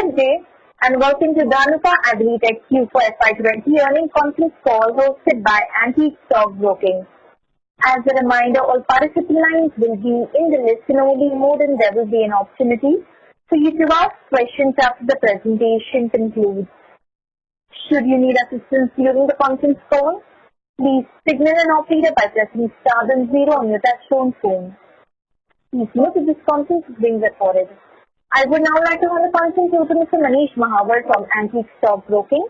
Good day and welcome to Dhanuka Agritech Q4FY20 earnings conference call hosted by Antique Stock Broking. As a reminder, all participant lines will be in the listen-only mode and there will be an opportunity for you to ask questions after the presentation concludes. Should you need assistance during the conference call, please signal an operator by pressing star then 0 on your touchtone phone. Please note that this conference is being recorded. I would now like to hand the conference over to Mr. Manish Mahawar from Antique Stock Broking.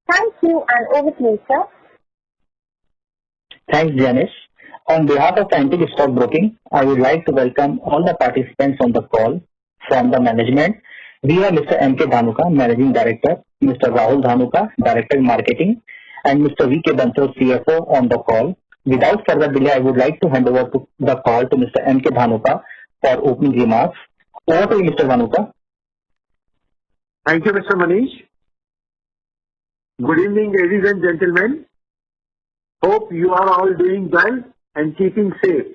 Thank you and over to you, sir. Thanks, Janice. On behalf of Antique Stock Broking, I would like to welcome all the participants on the call. From the management, we have Mr. M.K. Dhanuka, Managing Director, Mr. Rahul Dhanuka, Director Marketing, and Mr. V.K. Bansal, CFO on the call. Without further delay, I would like to hand over the call to Mr. M.K. Dhanuka for opening remarks. Over to you, Mr. Dhanuka. Thank you, Mr. Manish. Good evening, ladies and gentlemen. Hope you are all doing well and keeping safe.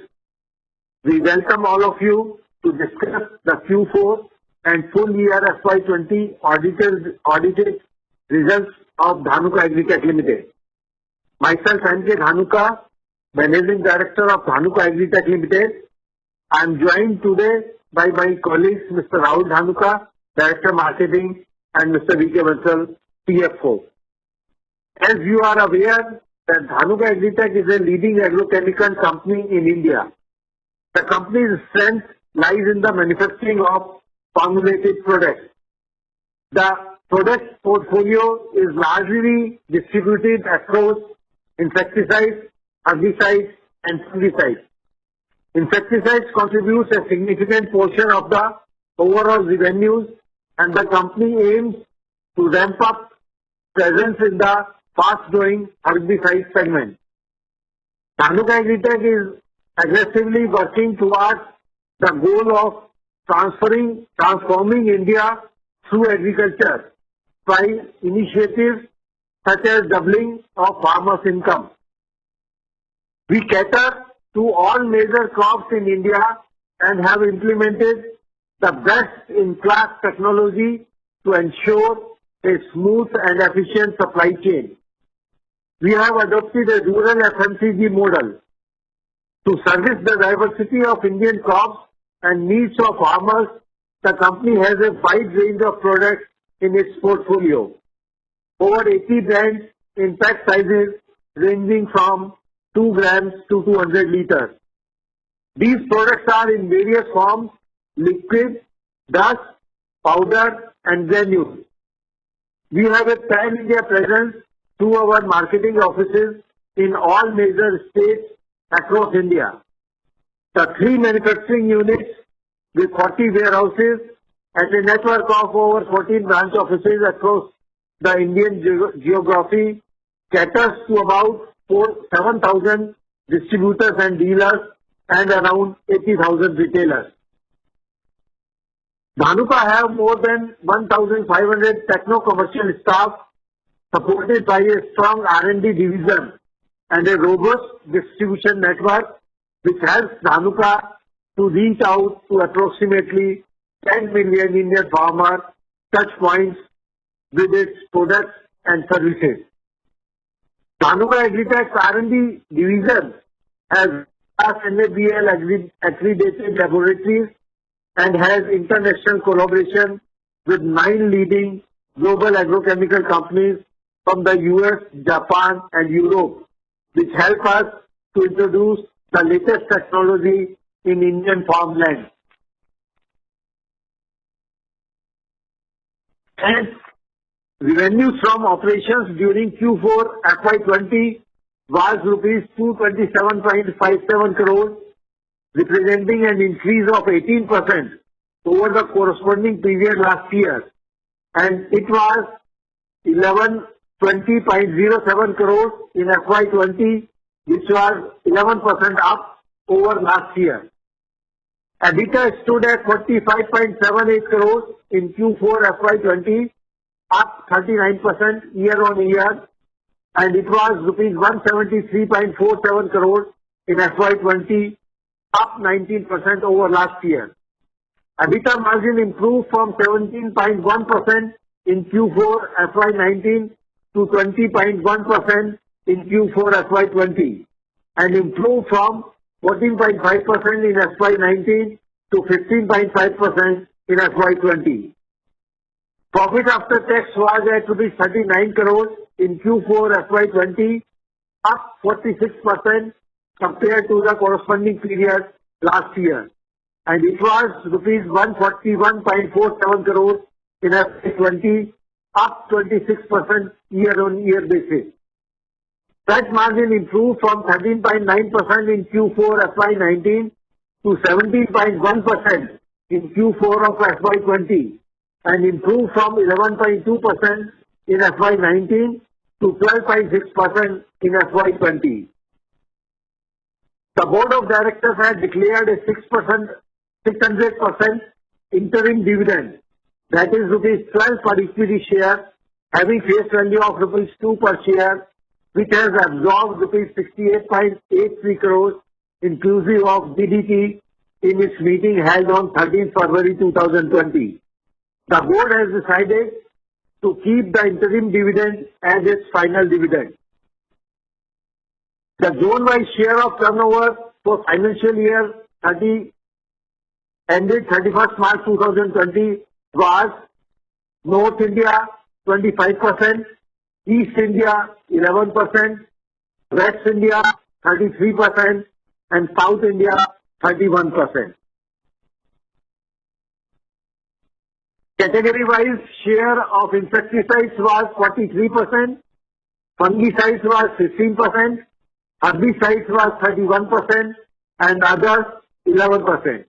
We welcome all of you to discuss the Q4 and full year FY20 audited results of Dhanuka Agritech Limited. Myself, M.K. Dhanuka, Managing Director of Dhanuka Agritech Limited. I am joined today by my colleagues, Mr. Rahul Dhanuka, Director Marketing, and Mr. V.K. Bansal, CFO. As you are aware, that Dhanuka Agritech is a leading agrochemical company in India. The company's strength lies in the manufacturing of formulated products. The product portfolio is largely distributed across insecticides, herbicides, and fungicides. Insecticides contributes a significant portion of the overall revenues, and the company aims to ramp up presence in the fast-growing herbicide segment. Dhanuka Agritech is aggressively working towards the goal of transforming India through agriculture by initiatives such as doubling of farmers' income. We cater to all major crops in India and have implemented the best-in-class technology to ensure a smooth and efficient supply chain. We have adopted a rural FMCG model to service the diversity of Indian crops and needs of farmers. The company has a wide range of products in its portfolio. Over 80 brands in pack sizes ranging from 2 grams to 200 liters. These products are in various forms: liquid, dust, powder, and granules. We have a pan-India presence through our marketing offices in all major states across India. The 3 manufacturing units with 40 warehouses and a network of over 14 branch offices across the Indian geography caters to about 7,000 distributors and dealers and around 80,000 retailers. Dhanuka have more than 1,500 techno-commercial staff supported by a strong R&D division and a robust distribution network which helps Dhanuka to reach out to approximately 10 million Indian farmer touch points with its products and services. Dhanuka Agritech's R&D division has NABL accredited laboratories and has international collaboration with 9 leading global agrochemical companies from the US, Japan, and Europe, which help us to introduce the latest technology in Indian farmland. And revenues from operations during Q4 FY20 was rupees 227.57 crores, representing an increase of 18% over the corresponding period last year, and it was 1120.07 crores in FY20, which was 11% up over last year. EBITDA stood at 45.78 crores in Q4 FY20, up 39% year on year, and it was rupees 173.47 crores in FY20, up 19% over last year. EBITDA margin improved from 17.1% in Q4 FY19 to 20.1% in Q4 FY20 and improved from 14.5% in FY19 to 15.5% in FY20. Profit after tax was at rupees 39 crores in Q4 FY20, up 46% compared to the corresponding period last year, and it was rupees 141.47 crores in FY20, up 26% year-on-year basis. That margin improved from 13.9% in Q4 FY19 to 17.1% in Q4 of FY20 and improved from 11.2% in FY19 to 12.6% in FY20. The Board of Directors had declared a 600% interim dividend, that is rupees 12 per equity share, having face value of rupees 2 per share, which has absorbed rupees 68.83 crores inclusive of DDT in its meeting held on 13 February 2020. The board has decided to keep the interim dividend as its final dividend. The zone-wise share of turnover for financial year ended 31st March 2020 was North India 25%, East India 11%, West India 33%, and South India 31%. Category-wise share of insecticides was 43%, fungicides was 15%, herbicides was 31%, and others 11%.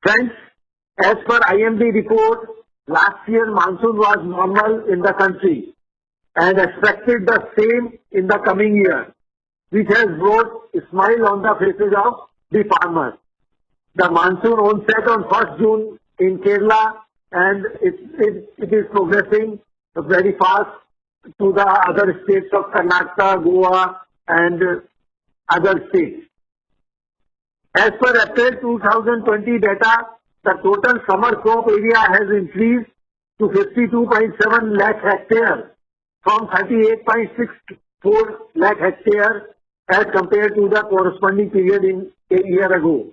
Friends, as per IMD report, last year monsoon was normal in the country and expected the same in the coming year, which has brought a smile on the faces of the farmers. The monsoon onset on 1st June in Kerala, and it is progressing very fast to the other states of Karnataka, Goa, and other states. As per April 2020 data, the total summer crop area has increased to 52.7 lakh hectares from 38.64 lakh hectares as compared to the corresponding period in a year ago.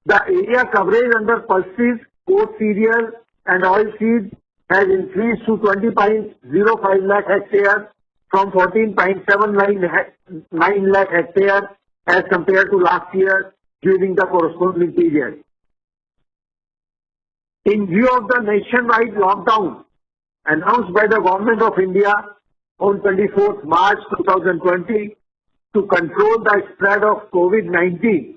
The area coverage under pulses, coarse cereals, and oilseeds has increased to 20.05 lakh hectares from 14.79 lakh hectares as compared to last year during the corresponding period. In view of the nationwide lockdown announced by the Government of India on 24th March 2020 to control the spread of COVID-19,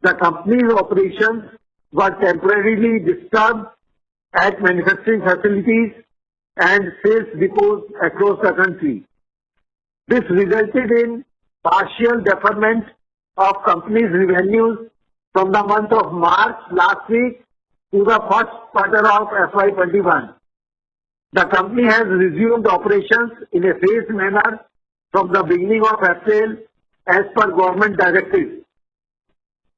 the company's operations were temporarily disturbed at manufacturing facilities and sales depots across the country. This resulted in partial deferment of company's revenues from the month of March last week to the first quarter of FY21. The company has resumed operations in a phased manner from the beginning of April as per government directives.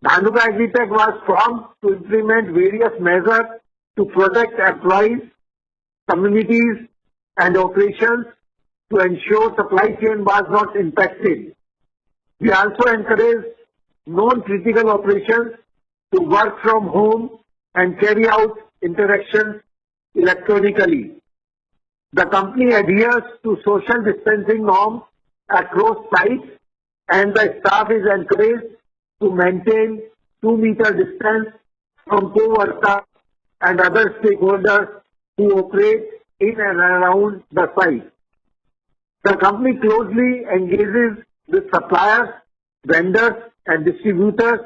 Dhanuka Agritech was formed to implement various measures to protect employees, communities, and operations to ensure supply chain was not impacted. We also encourage non-critical operations to work from home and carry out interactions electronically. The company adheres to social distancing norms across sites, and the staff is encouraged to maintain 2-meter distance from co-workers and other stakeholders who operate in and around the site. The company closely engages with suppliers, vendors, and distributors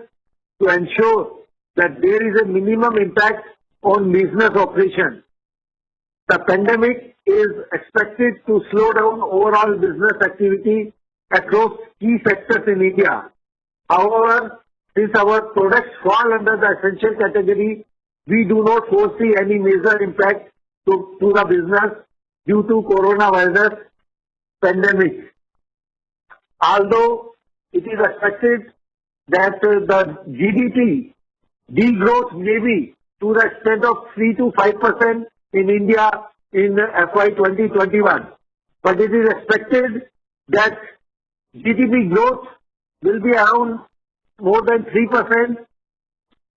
to ensure that there is a minimum impact on business operations. The pandemic is expected to slow down overall business activity across key sectors in India. However, since our products fall under the essential category, we do not foresee any major impact to the business due to coronavirus pandemic. Although it is expected that the GDP degrowth may be to the extent of 3 to 5% in India in FY 2021. But it is expected that GDP growth will be around more than 3%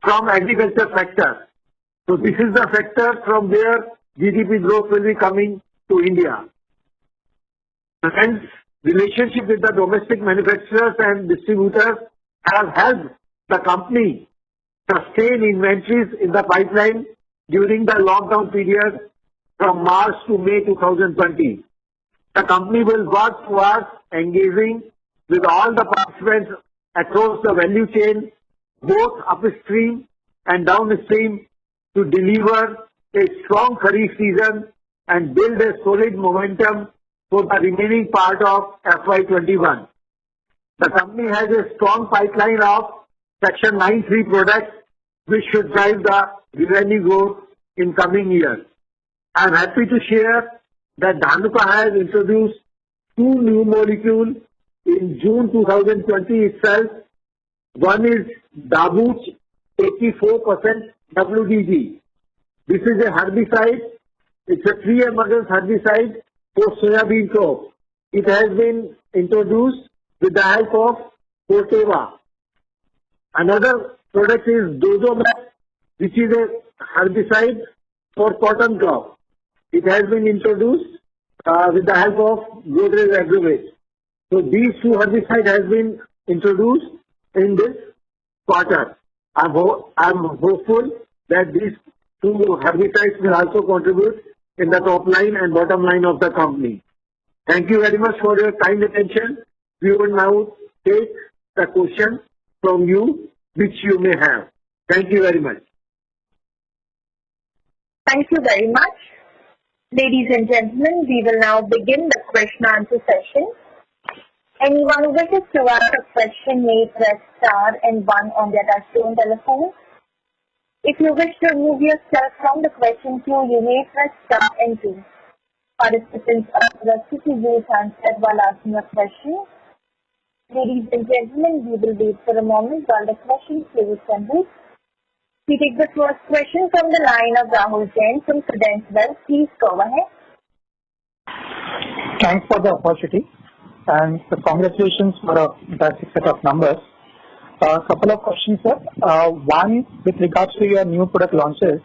from agriculture sector. So this is the sector from where GDP growth will be coming to India. Hence, relationship with the domestic manufacturers and distributors have helped the company sustain inventories in the pipeline during the lockdown period from March to May 2020. The company will work towards engaging with all the participants across the value chain, both upstream and downstream, to deliver a strong kharif season and build a solid momentum for the remaining part of FY21. The company has a strong pipeline of Section 9(3) products which should drive the revenue growth in coming years. I am happy to share that Dhanuka has introduced 2 new molecules in June 2020 itself. One is Dabuch 84% WDG. This is a herbicide. It's a pre-emergence herbicide for soybean crop. It has been introduced with the help of Corteva. Another product is Dozomax, which is a herbicide for cotton crop. It has been introduced with the help of Godrej Agrovet. So these 2 herbicides has been introduced in this quarter. I'm hopeful that these 2 herbicides will also contribute in the top line and bottom line of the company. Thank you very much for your kind attention. We will now take the question from you which you may have. Thank you very much. Thank you very much. Ladies and gentlemen, we will now begin the question answer session. Anyone who wishes to ask a question may press star and 1 on their touchtone telephone. If you wish to remove yourself from the question queue, you may press star and 2. Participants are requested to use handset while asking a question. Ladies and gentlemen, we will wait for a moment while the question queue assembles. We take the first question from the line of Rahul Jain from Credential. Please go ahead. Thanks for the opportunity and congratulations for a fantastic set of numbers. A couple of questions, sir. One, with regards to your new product launches.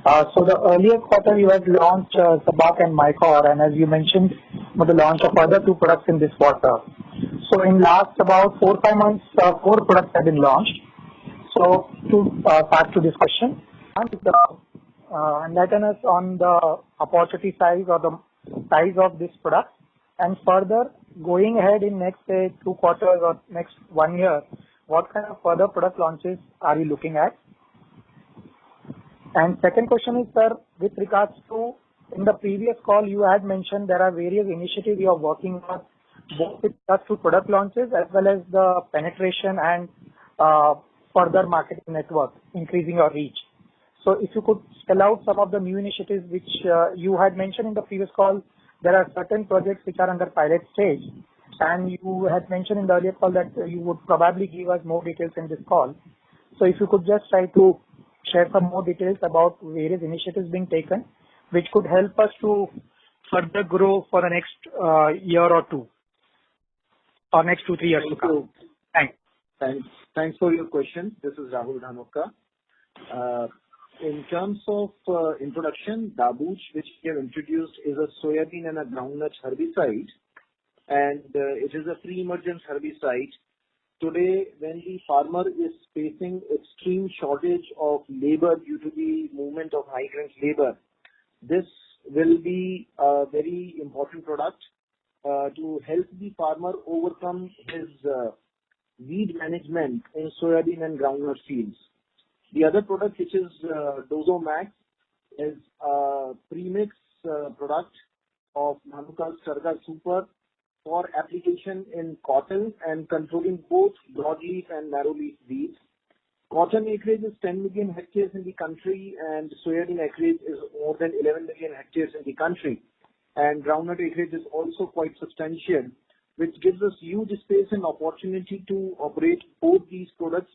So the earlier quarter you had launched Sabak and Mycor, and as you mentioned, with the launch of other 2 products in this quarter. So in last about 4-5 months, 4 products have been launched. So to start to this question, enlighten us on the opportunity size or the size of this product, and further going ahead in next say 2 quarters or next 1 year, what kind of further product launches are you looking at? And second question is, sir, with regards to, in the previous call you had mentioned there are various initiatives you are working on, both with regards to product launches as well as the penetration and further marketing network, increasing your reach. So if you could spell out some of the new initiatives which you had mentioned in the previous call. There are certain projects which are under pilot stage, and you had mentioned in the earlier call that you would probably give us more details in this call. So if you could just try to share some more details about various initiatives being taken, which could help us to further grow for the next year or 2, or next 2-3 years to come. Thanks for your question. This is Rahul Dhanuka. In terms of introduction, Dabuch, which we have introduced, is a soybean and a groundnut herbicide, and it is a pre-emergence herbicide. Today, when the farmer is facing extreme shortage of labor due to the movement of migrant labor, this will be a very important product to help the farmer overcome his weed management in soybean and groundnut fields. The other product, which is Dozomax, is a premix product of Dhanuka's Sarga Super for application in cotton and controlling both broadleaf and narrowleaf weeds. Cotton acreage is 10 million hectares in the country, and soybean acreage is more than 11 million hectares in the country. And groundnut acreage is also quite substantial, which gives us huge space and opportunity to operate both these products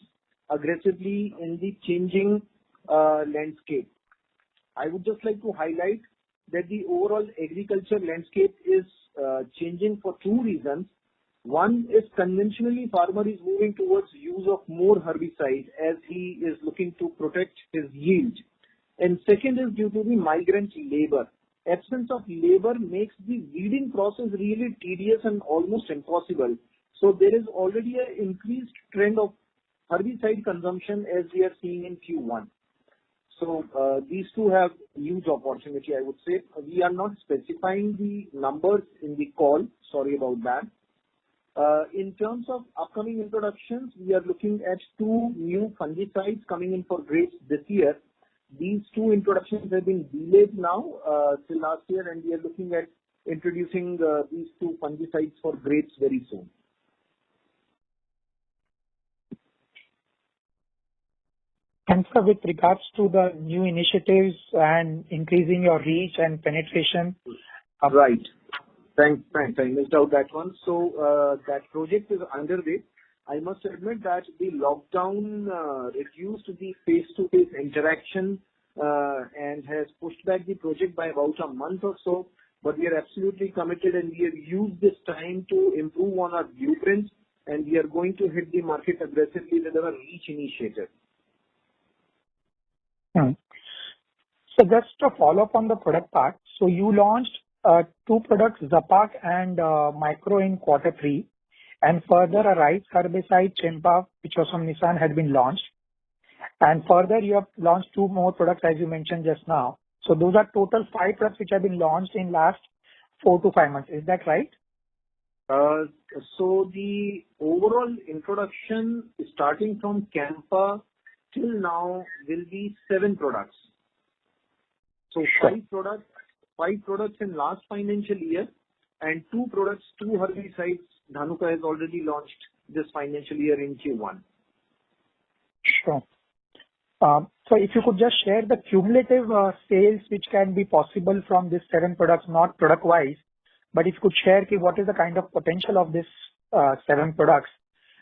aggressively in the changing landscape. I would just like to highlight that the overall agriculture landscape is changing for two reasons. One is conventionally farmer is moving towards use of more herbicide as he is looking to protect his yield. And second is due to the migrant labor. Absence of labor makes the weeding process really tedious and almost impossible. So there is already an increased trend of herbicide consumption as we are seeing in Q1. So these two have huge opportunity, I would say. We are not specifying the numbers in the call. Sorry about that. In terms of upcoming introductions, we are looking at two new fungicides coming in for grapes this year. These two introductions have been delayed now till last year, and we are looking at introducing these two fungicides for grapes very soon. And sir, with regards to the new initiatives and increasing your reach and penetration. Right. Thanks. I missed out that one. So that project is underway. I must admit that the lockdown reduced the face-to-face interaction and has pushed back the project by about a month or so. But we are absolutely committed, and we have used this time to improve on our blueprints, and we are going to hit the market aggressively with our reach initiative. So just to follow up on the product part, so you launched two products, Zapak and Micro in Q3, and further a rice herbicide, Chimpa, which was from Nissan, had been launched. And further, you have launched two more products, as you mentioned just now. So those are total 5 products which have been launched in last 4 to 5 months. Is that right? So the overall introduction starting from Campa till now will be 7 products. So Sure. 5 products in last financial year, and 2 products, 2 herbicides Dhanuka has already launched this financial year in Q1. Sure. So if you could just share the cumulative sales which can be possible from these 7 products, not product-wise, but if you could share what is the kind of potential of this 7 products,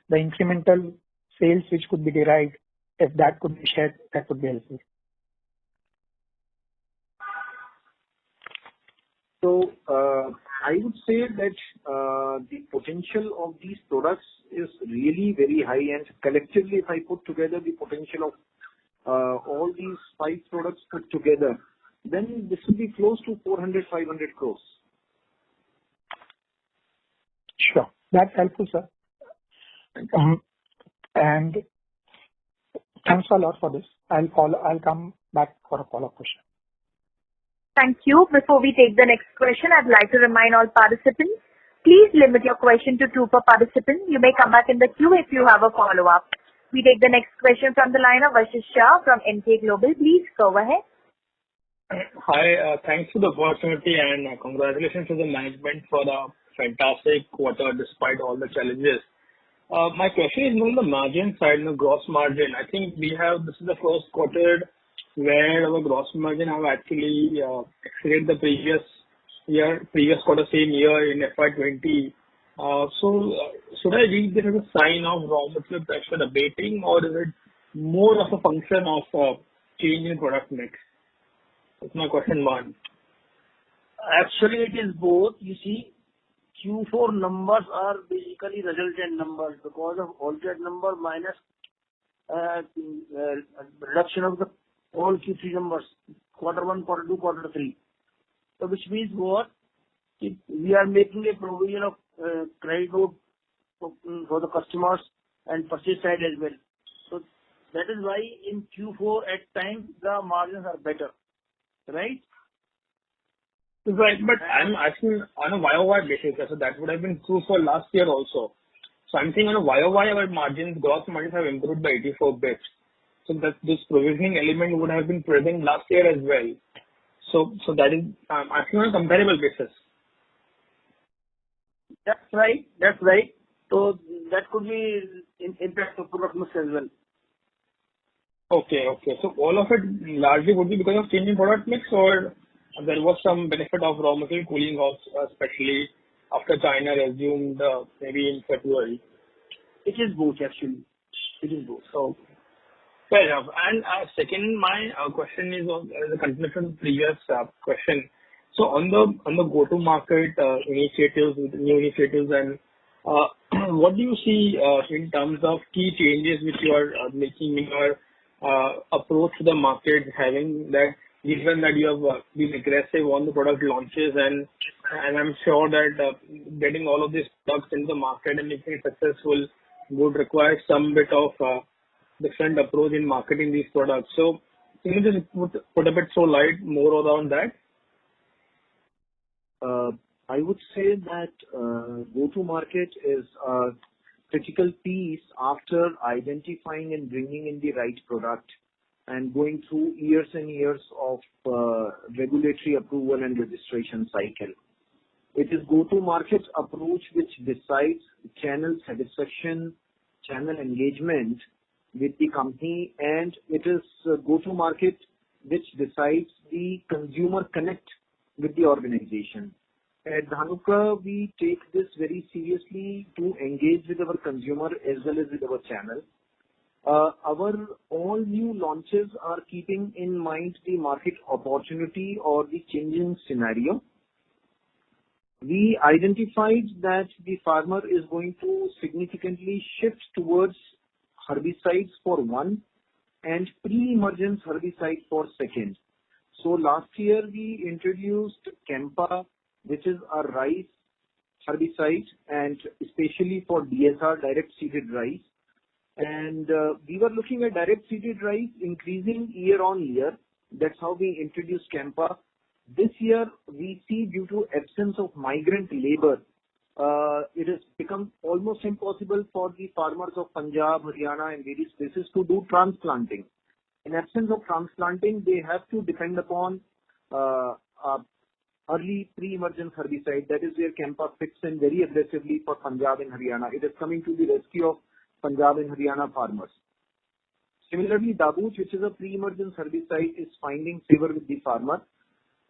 the incremental sales which could be derived, if that could be shared, that would be helpful. So I would say that the potential of these products is really very high, and collectively, if I put together the potential of all these 5 products put together, then this will be close to 400-500 crores. Sure. That's helpful, sir. And thanks a lot for this. I'll come back for a follow-up question. Thank you. Before we take the next question, I'd like to remind all participants, please limit your question to 2 per participant. You may come back in the queue if you have a follow-up. We take the next question from the line of Ashish Shah from NK Global. Please go ahead. Hi, thanks for the opportunity, and congratulations to the management for the fantastic quarter despite all the challenges. My question is on the margin side, the gross margin. I think this is the first quarter where our gross margin have actually exceeded the previous quarter same year in FY20. So should I read this as a sign of raw material pressure abating, or is it more of a function of change in product mix? That's my question 1. Actually, it is both. You see, Q4 numbers are basically resultant numbers because of altered number minus reduction of the all Q3 numbers, Q1, Q2, Q3. So which means what? We are making a provision of credit note for the customers and purchase side as well. So that is why in Q4 at times the margins are better, right? Right, but I'm asking on a YOY basis, so that would have been true for last year also. So I'm saying on a YOY, our margins, gross margins have improved by 84 bits. So that this provisioning element would have been present last year as well. So that is, I'm asking on a comparable basis. That's right. So that could be impact of product mix as well. Okay. So all of it largely would be because of changing product mix, or there was some benefit of raw material cooling off, especially after China resumed maybe in February. It is both, actually. It is both. So Fair enough. And second, my question is on as a continuation of the previous question. So on the go-to-market initiatives, with new initiatives, and what do you see in terms of key changes which you are making in your approach to the market, having that given that you have been aggressive on the product launches, and I'm sure that getting all of these products into the market and making it successful would require some bit of different approach in marketing these products. So can you just put a bit light more around that? I would say that go-to-market is a critical piece after identifying and bringing in the right product and going through years and years of regulatory approval and registration cycle. It is go-to-market approach which decides channel satisfaction, channel engagement with the company, and it is go-to-market which decides the consumer connect with the organization. At Dhanuka, we take this very seriously to engage with our consumer as well as with our channel. Our all new launches are keeping in mind the market opportunity or the changing scenario. We identified that the farmer is going to significantly shift towards herbicides for one and pre-emergence herbicide for second. So last year we introduced Campa, which is a rice herbicide, and especially for DSR, direct seeded rice. And we were looking at direct seeded rice increasing year on year. That's how we introduced Campa. This year we see, due to absence of migrant labor, it has become almost impossible for the farmers of Punjab, Haryana and various places to do transplanting. In absence of transplanting, they have to depend upon early pre-emergence herbicide. That is where Campa fits in very aggressively for Punjab and Haryana. It is coming to the rescue of Punjab and Haryana farmers. Similarly, Dabuch, which is a pre-emergence herbicide, is finding favor with the farmer.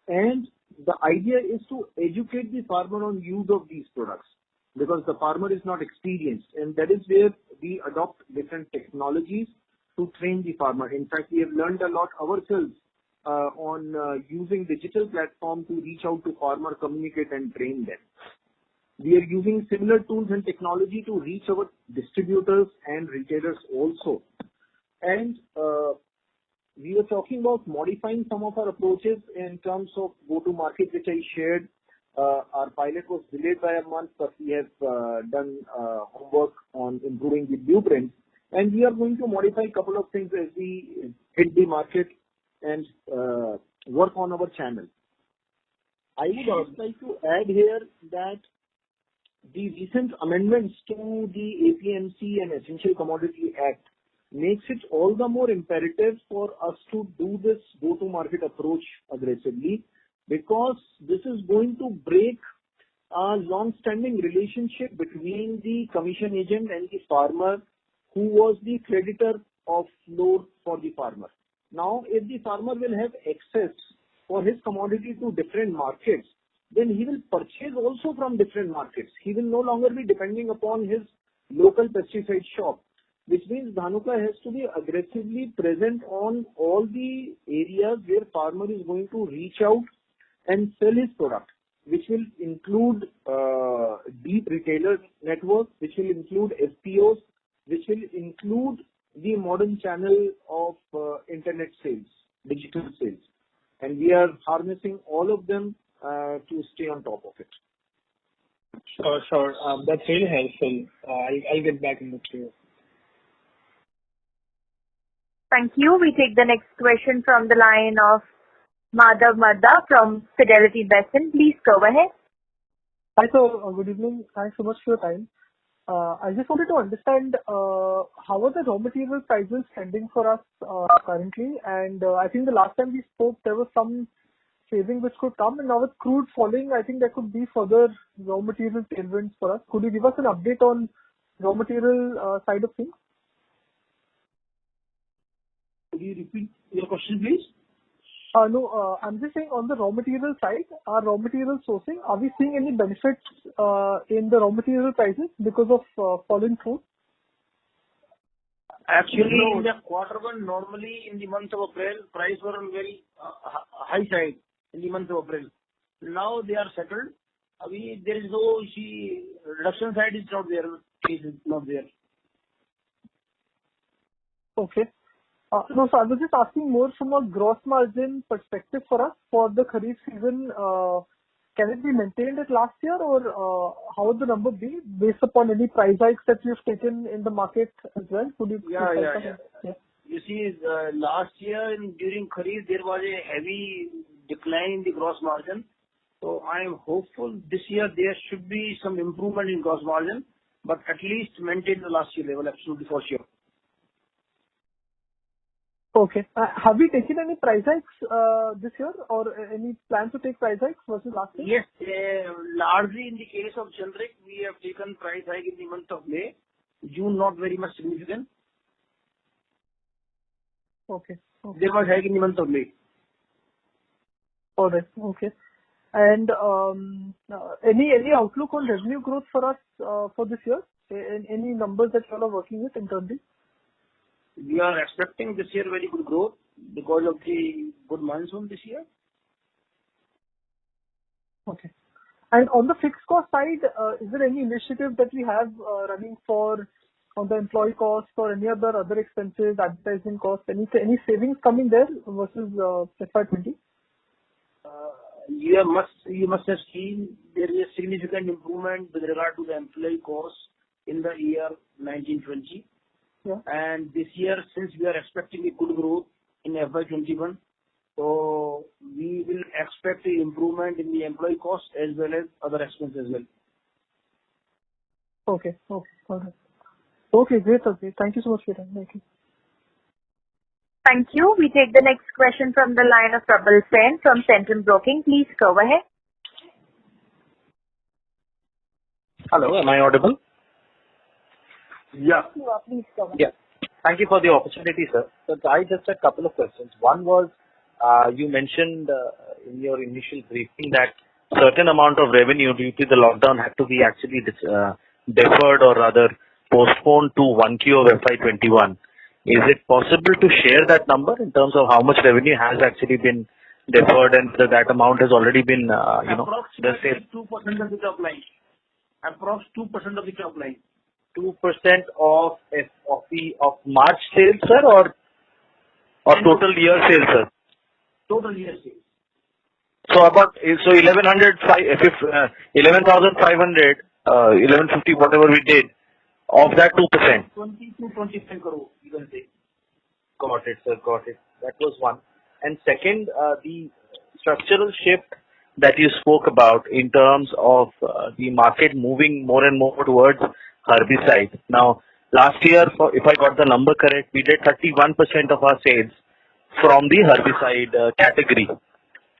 And the idea is to educate the farmer on use of these products, because the farmer is not experienced, and that is where we adopt different technologies to train the farmer. In fact, we have learned a lot ourselves on using digital platform to reach out to farmer, communicate and train them. We are using similar tools and technology to reach our distributors and retailers also. And we were talking about modifying some of our approaches in terms of go-to-market, which I shared. Our pilot was delayed by a month, but we have done homework on improving the blueprint. And we are going to modify a couple of things as we hit the market and work on our channel. I would also like to add here that the recent amendments to the APMC and Essential Commodity Act makes it all the more imperative for us to do this go-to-market approach aggressively, because this is going to break a long-standing relationship between the commission agent and the farmer, who was the creditor of load for the farmer. Now, if the farmer will have access for his commodity to different markets, then he will purchase also from different markets. He will no longer be depending upon his local pesticide shop, which means Dhanuka has to be aggressively present on all the areas where farmer is going to reach out and sell his product, which will include deep retailer network, which will include FPOs, which will include the modern channel of internet sales, digital sales. And we are harnessing all of them to stay on top of it. Sure. That's really helpful. I'll get back in the queue. Thank you. We take the next question from the line of Madhav Marda from Fidelity Investment. Please go ahead. Hi, sir. Good evening. Thanks so much for your time. I just wanted to understand how are the raw material prices trending for us currently? And I think the last time we spoke, there was some saving which could come, and now with crude falling, I think there could be further raw material tailwinds for us. Could you give us an update on raw material side of things? Could you repeat your question, please? No, I'm just saying on the raw material side, our raw material sourcing, are we seeing any benefits in the raw material prices because of falling crude? Actually, in the quarter one, normally in the month of April, price were on very high side in the month of April. Now they are settled. There is no reduction side is not there. Case is not there. Okay. No, so I was just asking more from a gross margin perspective for us for the Kharif season. Can it be maintained as last year, or how would the number be based upon any price hikes that you've taken in the market as well? Could you? Yeah. You see, last year during Kharif there was a heavy decline in the gross margin. So I am hopeful this year there should be some improvement in gross margin, but at least maintain the last year level, absolutely for sure. Okay. Have we taken any price hikes this year, or any plan to take price hikes versus last year? Yes, largely in the case of generic, we have taken price hike in the month of May. June, not very much significant. Okay. There was hike in the month of May. All right. Okay. And any outlook on revenue growth for us for this year? Any numbers that you all are working with internally? We are expecting this year very good growth because of the good monsoon this year. Okay. And on the fixed cost side, is there any initiative that we have running on the employee costs or any other expenses, advertising costs, any savings coming there versus FY20? You must have seen there is a significant improvement with regard to the employee costs in the year 1920. Yeah. And this year, since we are expecting a good growth in FY21, so we will expect an improvement in the employee cost as well as other expenses as well. Okay. All right. Okay, great. Okay. Thank you so much for your time. Thank you. Thank you. We take the next question from the line of Prabal Sen from Centrum Broking. Please go ahead. Hello, am I audible? Yeah. Please go ahead. Yeah. Thank you for the opportunity, sir. So I just had a couple of questions. One was, you mentioned in your initial briefing that certain amount of revenue due to the lockdown had to be actually deferred or rather postponed to 1Q of FY21. Is it possible to share that number in terms of how much revenue has actually been deferred and that amount has already been, approximately 2% of the top line. Approx 2% of the top line. 2% of March sales, sir, or total year sales, sir? Total year sales. So 11,500, 1150, whatever we did, of that 2%. 20 to 25 crore, you can say. Got it, sir. Got it. That was one. And second, the structural shift that you spoke about in terms of the market moving more and more towards herbicide. Now, last year, if I got the number correct, we did 31% of our sales from the herbicide category.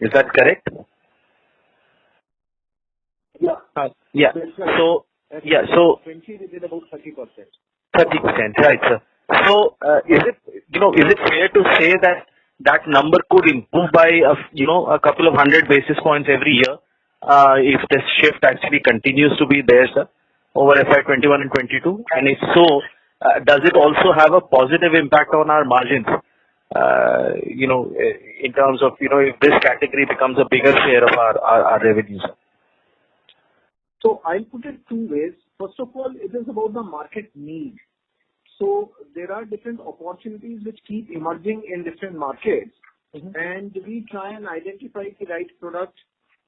Is that correct? Yeah. Yeah. So, yeah. So 20 we did about 30%. 30%, right, sir. So, is it fair to say that number could improve by a couple of 100 basis points every year if this shift actually continues to be there, sir, over FY21 and 22? And if so, does it also have a positive impact on our margins? In terms of if this category becomes a bigger share of our revenues. So I'll put it two ways. First of all, it is about the market need. So there are different opportunities which keep emerging in different markets, and we try and identify the right product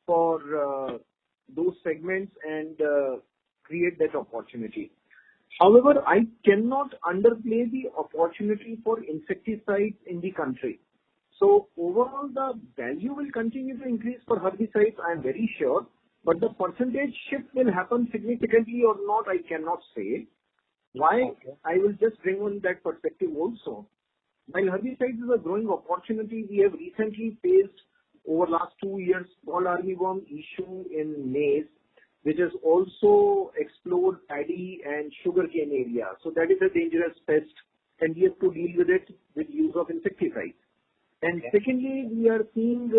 for those segments and create that opportunity. However, I cannot underplay the opportunity for insecticides in the country. So overall, the value will continue to increase for herbicides, I am very sure, but the percentage shift will happen significantly or not, I cannot say. Why? Okay. I will just bring on that perspective also. While herbicides is a growing opportunity, we have recently faced over last 2 years fall armyworm issue in maize, which has also explored paddy and sugarcane area. So that is a dangerous pest, and we have to deal with it with use of insecticides. And secondly, we are seeing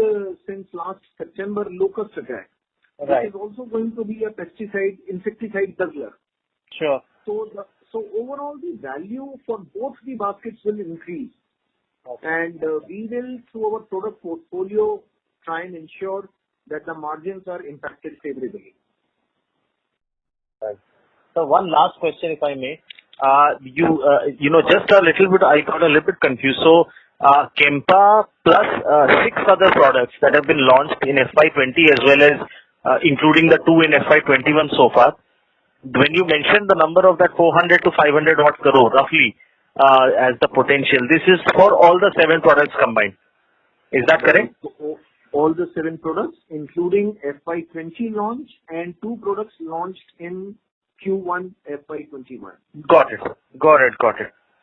since last September locust attack, which is also going to be a insecticide juggler. Sure. So overall, the value for both the baskets will increase. Okay. And we will, through our product portfolio, try and ensure that the margins are impacted favorably. Right. So one last question, if I may. Just a little bit, I got a little bit confused. So, Kempa plus 6 other products that have been launched in FY20 as well as including the 2 in FY21 so far. When you mentioned the number of that 400 to 500 odd crore, roughly, as the potential, this is for all the 7 products combined. Is that correct? All the 7 products, including FY20 launch and 2 products launched in Q1 FY21. Got it.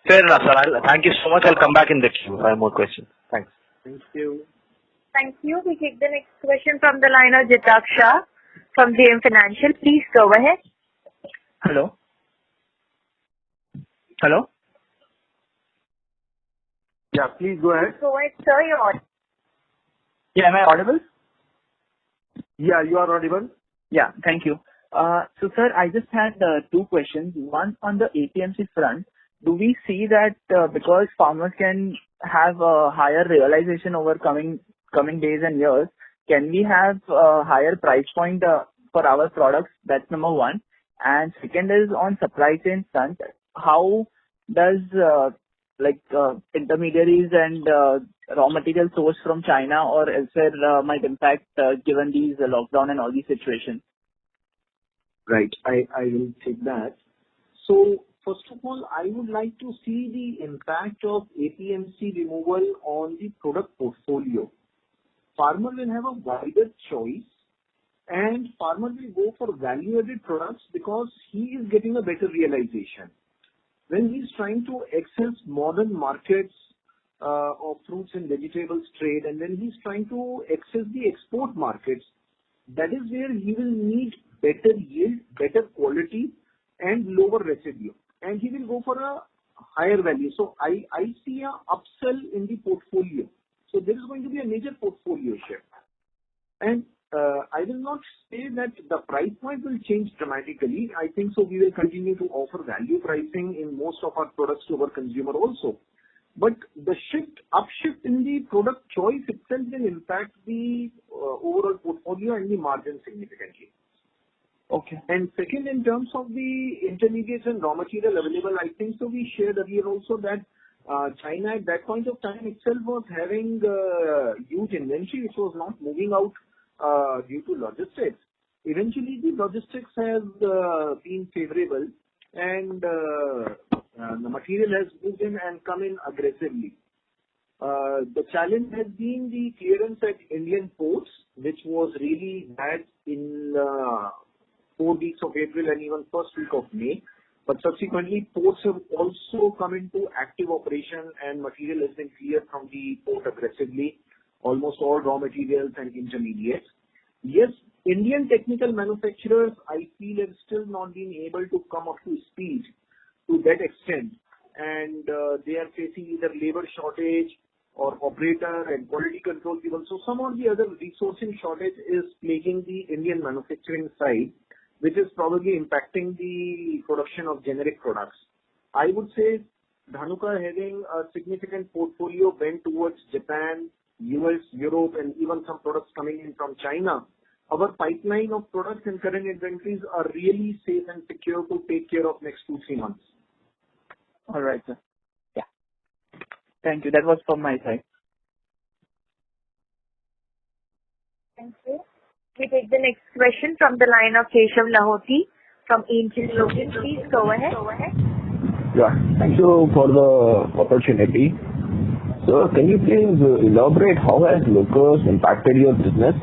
Fair enough, sir. Thank you so much. I'll come back in the queue if I have more questions. Thanks. Thank you. Thank you. We take the next question from the line of Jitaksha from JM Financial. Please go ahead. Hello. Yeah, please go ahead. Go ahead, sir. You're on. Yeah, am I audible? Yeah, you are audible. Yeah, thank you. So, sir, I just had 2 questions. One on the APMC front. Do we see that because farmers can have a higher realization over coming days and years, can we have a higher price point for our products? That's number one. And second is on supply chain front. How does intermediaries and raw material source from China or elsewhere might impact given these lockdown and all these situations? Right. I will take that. So, first of all, I would like to see the impact of APMC removal on the product portfolio. Farmer will have a wider choice and farmer will go for value-added products because he is getting a better realization. When he's trying to access modern markets of fruits and vegetables trade, and then he's trying to access the export markets, that is where he will need better yield, better quality, and lower residue. And he will go for a higher value. So I see a upsell in the portfolio. So there is going to be a major portfolio shift. And I will not say that the price point will change dramatically. I think so we will continue to offer value pricing in most of our products to our consumer also. But the upshift in the product choice itself will impact the overall portfolio and the margin significantly. Okay. And second, in terms of the intermediates and raw material available, I think so we shared earlier also that China at that point of time itself was having huge inventory which was not moving out due to logistics. Eventually, the logistics has been favorable and the material has moved in and come in aggressively. The challenge has been the clearance at Indian ports, which was really bad in 4 weeks of April and even first week of May. But subsequently, ports have also come into active operation and material has been cleared from the port aggressively, almost all raw materials and intermediates. Yes, Indian technical manufacturers, I feel, have still not been able to come up to speed to that extent. And they are facing either labor shortage or operator and quality control people. So some of the other resourcing shortage is plaguing the Indian manufacturing side, which is probably impacting the production of generic products. I would say Dhanuka having a significant portfolio bent towards Japan, US, Europe, and even some products coming in from China, our pipeline of products and current inventories are really safe and secure to take care of next 2-3 months. All right, sir. Yeah. Thank you. That was from my side. Thank you. We take the next question from the line of Keshav Lahoti from Angel Broking. Please go ahead. Yeah, thank you for the opportunity. So, can you please elaborate how has locust impacted your business?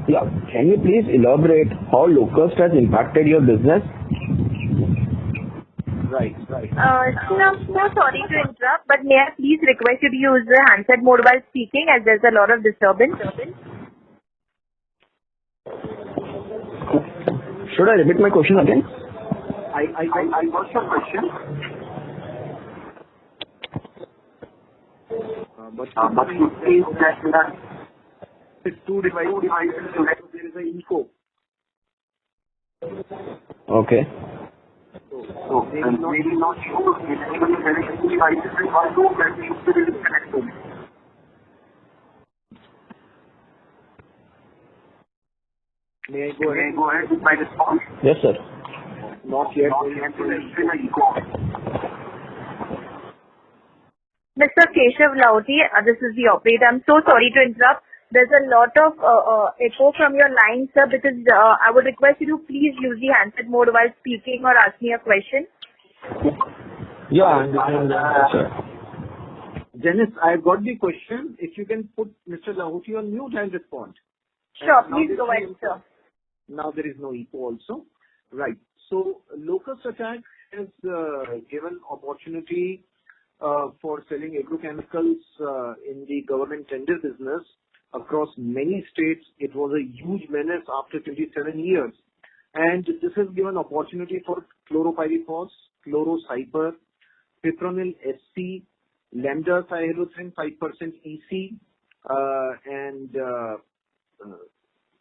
Yeah, can you please elaborate how locust has impacted your business? Right. I'm so sorry to interrupt, but may I please request you to use the handset mode while speaking as there's a lot of disturbance? Should I repeat my question again? I got your question. But it says that there are 2 devices, there is an info. Okay. So they will not show if anybody is having any devices in one room that we should be disconnect to. May I go ahead with my response? Yes, sir. Not yet. Still a echo. Mr. Keshav Lauti, this is the operator. I'm so sorry to interrupt. There's a lot of echo from your line, sir, because I would request you to please use the handset mode while speaking or ask me a question. Yeah, sir. Janice, I got the question. If you can put Mr. Lahoti on mute, I'll respond. Sure, please go ahead, sir. Now there is no echo also. Right. So locust attack has given opportunity for selling agrochemicals in the government tender business across many states. It was a huge menace after 27 years. And this has given opportunity for chloropyrifos, chlorocyper, fipronil SC, lambda cyhalothrin 5% EC, and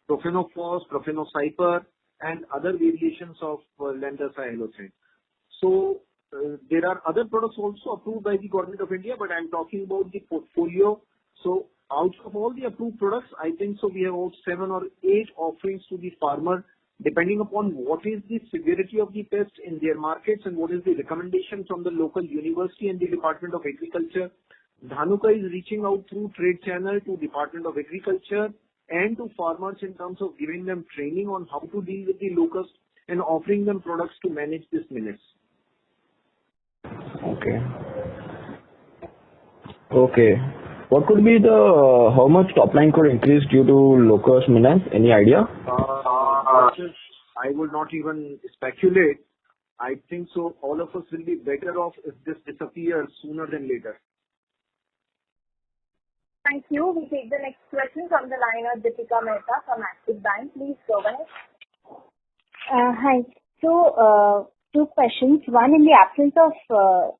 profenofos, profenocyper, and other variations of lambda cyhalothrin. So there are other products also approved by the Government of India, but I'm talking about the portfolio. So out of all the approved products, I think so we have about 7 or 8 offerings to the farmer, depending upon what is the severity of the pest in their markets and what is the recommendation from the local university and the Department of Agriculture. Dhanuka is reaching out through trade channel to Department of Agriculture and to farmers in terms of giving them training on how to deal with the locust and offering them products to manage this menace. Okay. What could be how much top line could increase due to locust menace? Any idea? I would not even speculate. I think so all of us will be better off if this disappears sooner than later. Thank you. We take the next question from the line of Deepika Mehta from Axis Bank. Please go ahead. Hi. So, 2 questions. One, in the absence of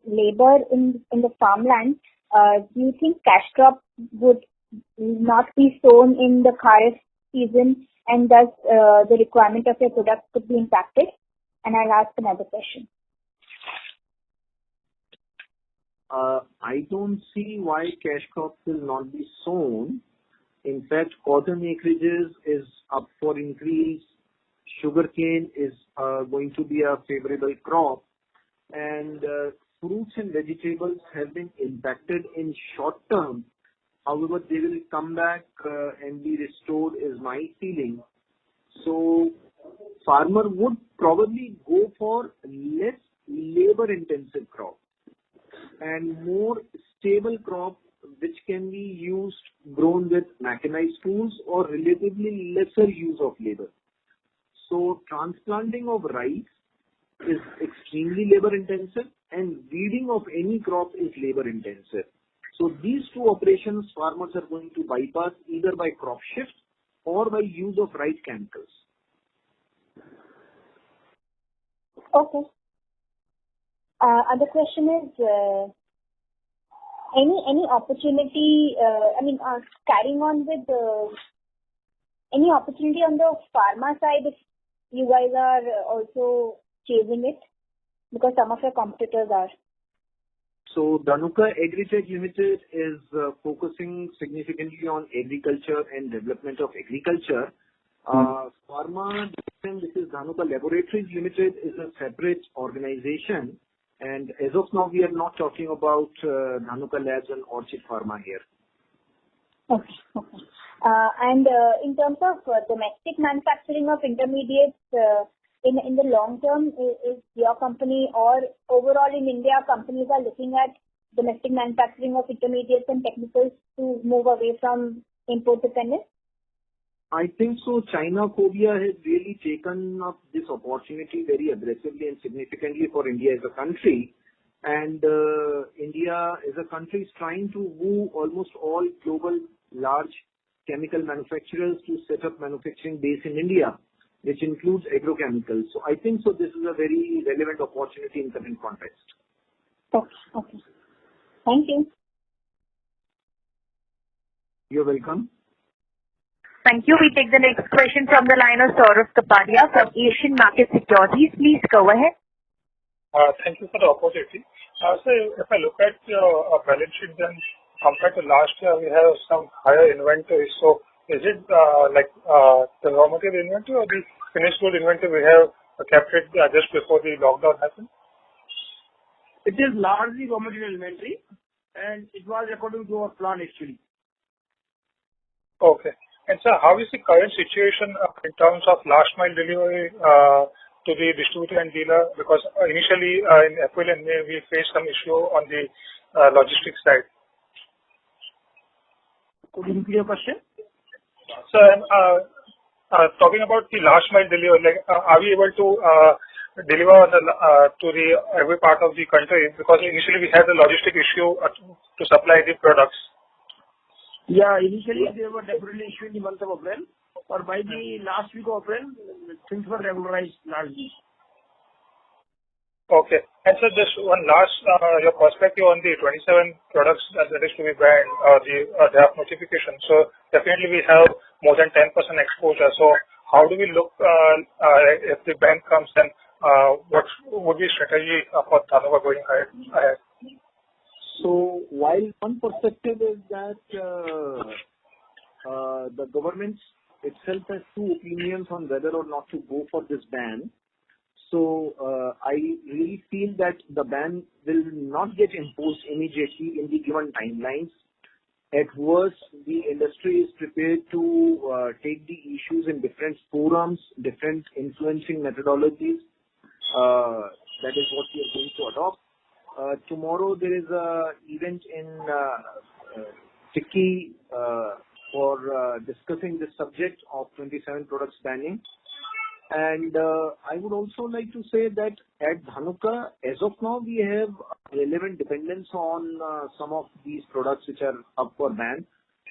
labor in the farmland, do you think cash crop would not be sown in the Kharif season, and thus the requirement of your product could be impacted? And I'll ask another question. I don't see why cash crops will not be sown. In fact, cotton acreages is up for increase. Sugarcane is going to be a favorable crop, and fruits and vegetables have been impacted in short term. However, they will come back and be restored is my feeling. So farmer would probably go for less labor intensive crop and more stable crop which can be used, grown with mechanized tools or relatively lesser use of labor. So transplanting of rice is extremely labor intensive and weeding of any crop is labor intensive. So these 2 operations farmers are going to bypass either by crop shift or by use of right chemicals. Okay. Other question is, any opportunity, carrying on with any opportunity on the pharma side if you guys are also chasing it? Because some of your competitors are. So Dhanuka Agritech Limited is focusing significantly on agriculture and development of agriculture. Pharma, which is Dhanuka Laboratories Limited, is a separate organization. And as of now, we are not talking about Dhanuka Labs and Orchid Pharma here. Okay. And in terms of domestic manufacturing of intermediates, in the long term, is your company or overall in India, companies are looking at domestic manufacturing of intermediates and technicals to move away from import dependence? I think so. China Korea has really taken up this opportunity very aggressively and significantly for India as a country. And India as a country is trying to move almost all global large chemical manufacturers to set up manufacturing base in India, which includes agrochemicals. So I think so this is a very relevant opportunity in current context. Okay. Thank you. You're welcome. Thank you. We take the next question from the line of Saurabh Kapadia from Asian Market Securities. Please go ahead. Thank you for the opportunity. So if I look at your balance sheet, then compared to last year, we have some higher inventory. So is it the raw material inventory or the finished good inventory we have kept it just before the lockdown happened? It is largely raw material inventory, and it was according to our plan actually. Okay. And sir, how is the current situation in terms of last mile delivery to the distributor and dealer? Because initially in April and May, we faced some issue on the logistics side. Could you repeat your question? So I'm talking about the last mile delivery. Like, are we able to deliver on to the every part of the country? Because initially we had the logistic issue to supply the products. Yeah, initially there were definitely issues in the month of April, but by the last week of April, things were regularized largely. Okay. And so just one last, your perspective on the 27 products that is to be banned, the draft notification. So definitely we have more than 10% exposure. So how do we look if the ban comes, and what would be strategy for Dhanuka going ahead? So while one perspective is that the government itself has two opinions on whether or not to go for this ban. So I really feel that the ban will not get imposed immediately in the given timelines. At worst, the industry is prepared to take the issues in different forums, different influencing methodologies. That is what we are going to adopt. Tomorrow there is an event in Tikki for discussing the subject of 27 products banning. And I would also like to say that at Dhanuka, as of now, we have relevant dependence on some of these products which are up for ban.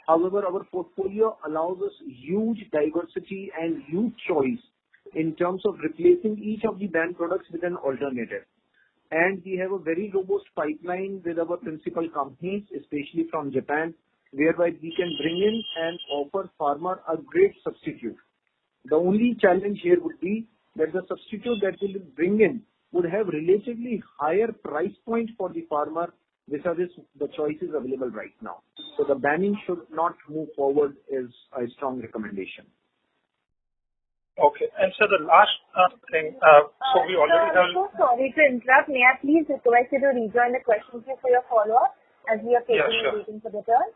However, our portfolio allows us huge diversity and huge choice in terms of replacing each of the banned products with an alternative. And we have a very robust pipeline with our principal companies, especially from Japan, whereby we can bring in and offer farmer a great substitute. The only challenge here would be that the substitute that we will bring in would have relatively higher price point for the farmer vis-a-vis the choices available right now. So the banning should not move forward is a strong recommendation. Okay. And so the last thing, so we already have... So sorry to interrupt. May I please request you to rejoin the question queue for your follow-up, as we are waiting for the turn.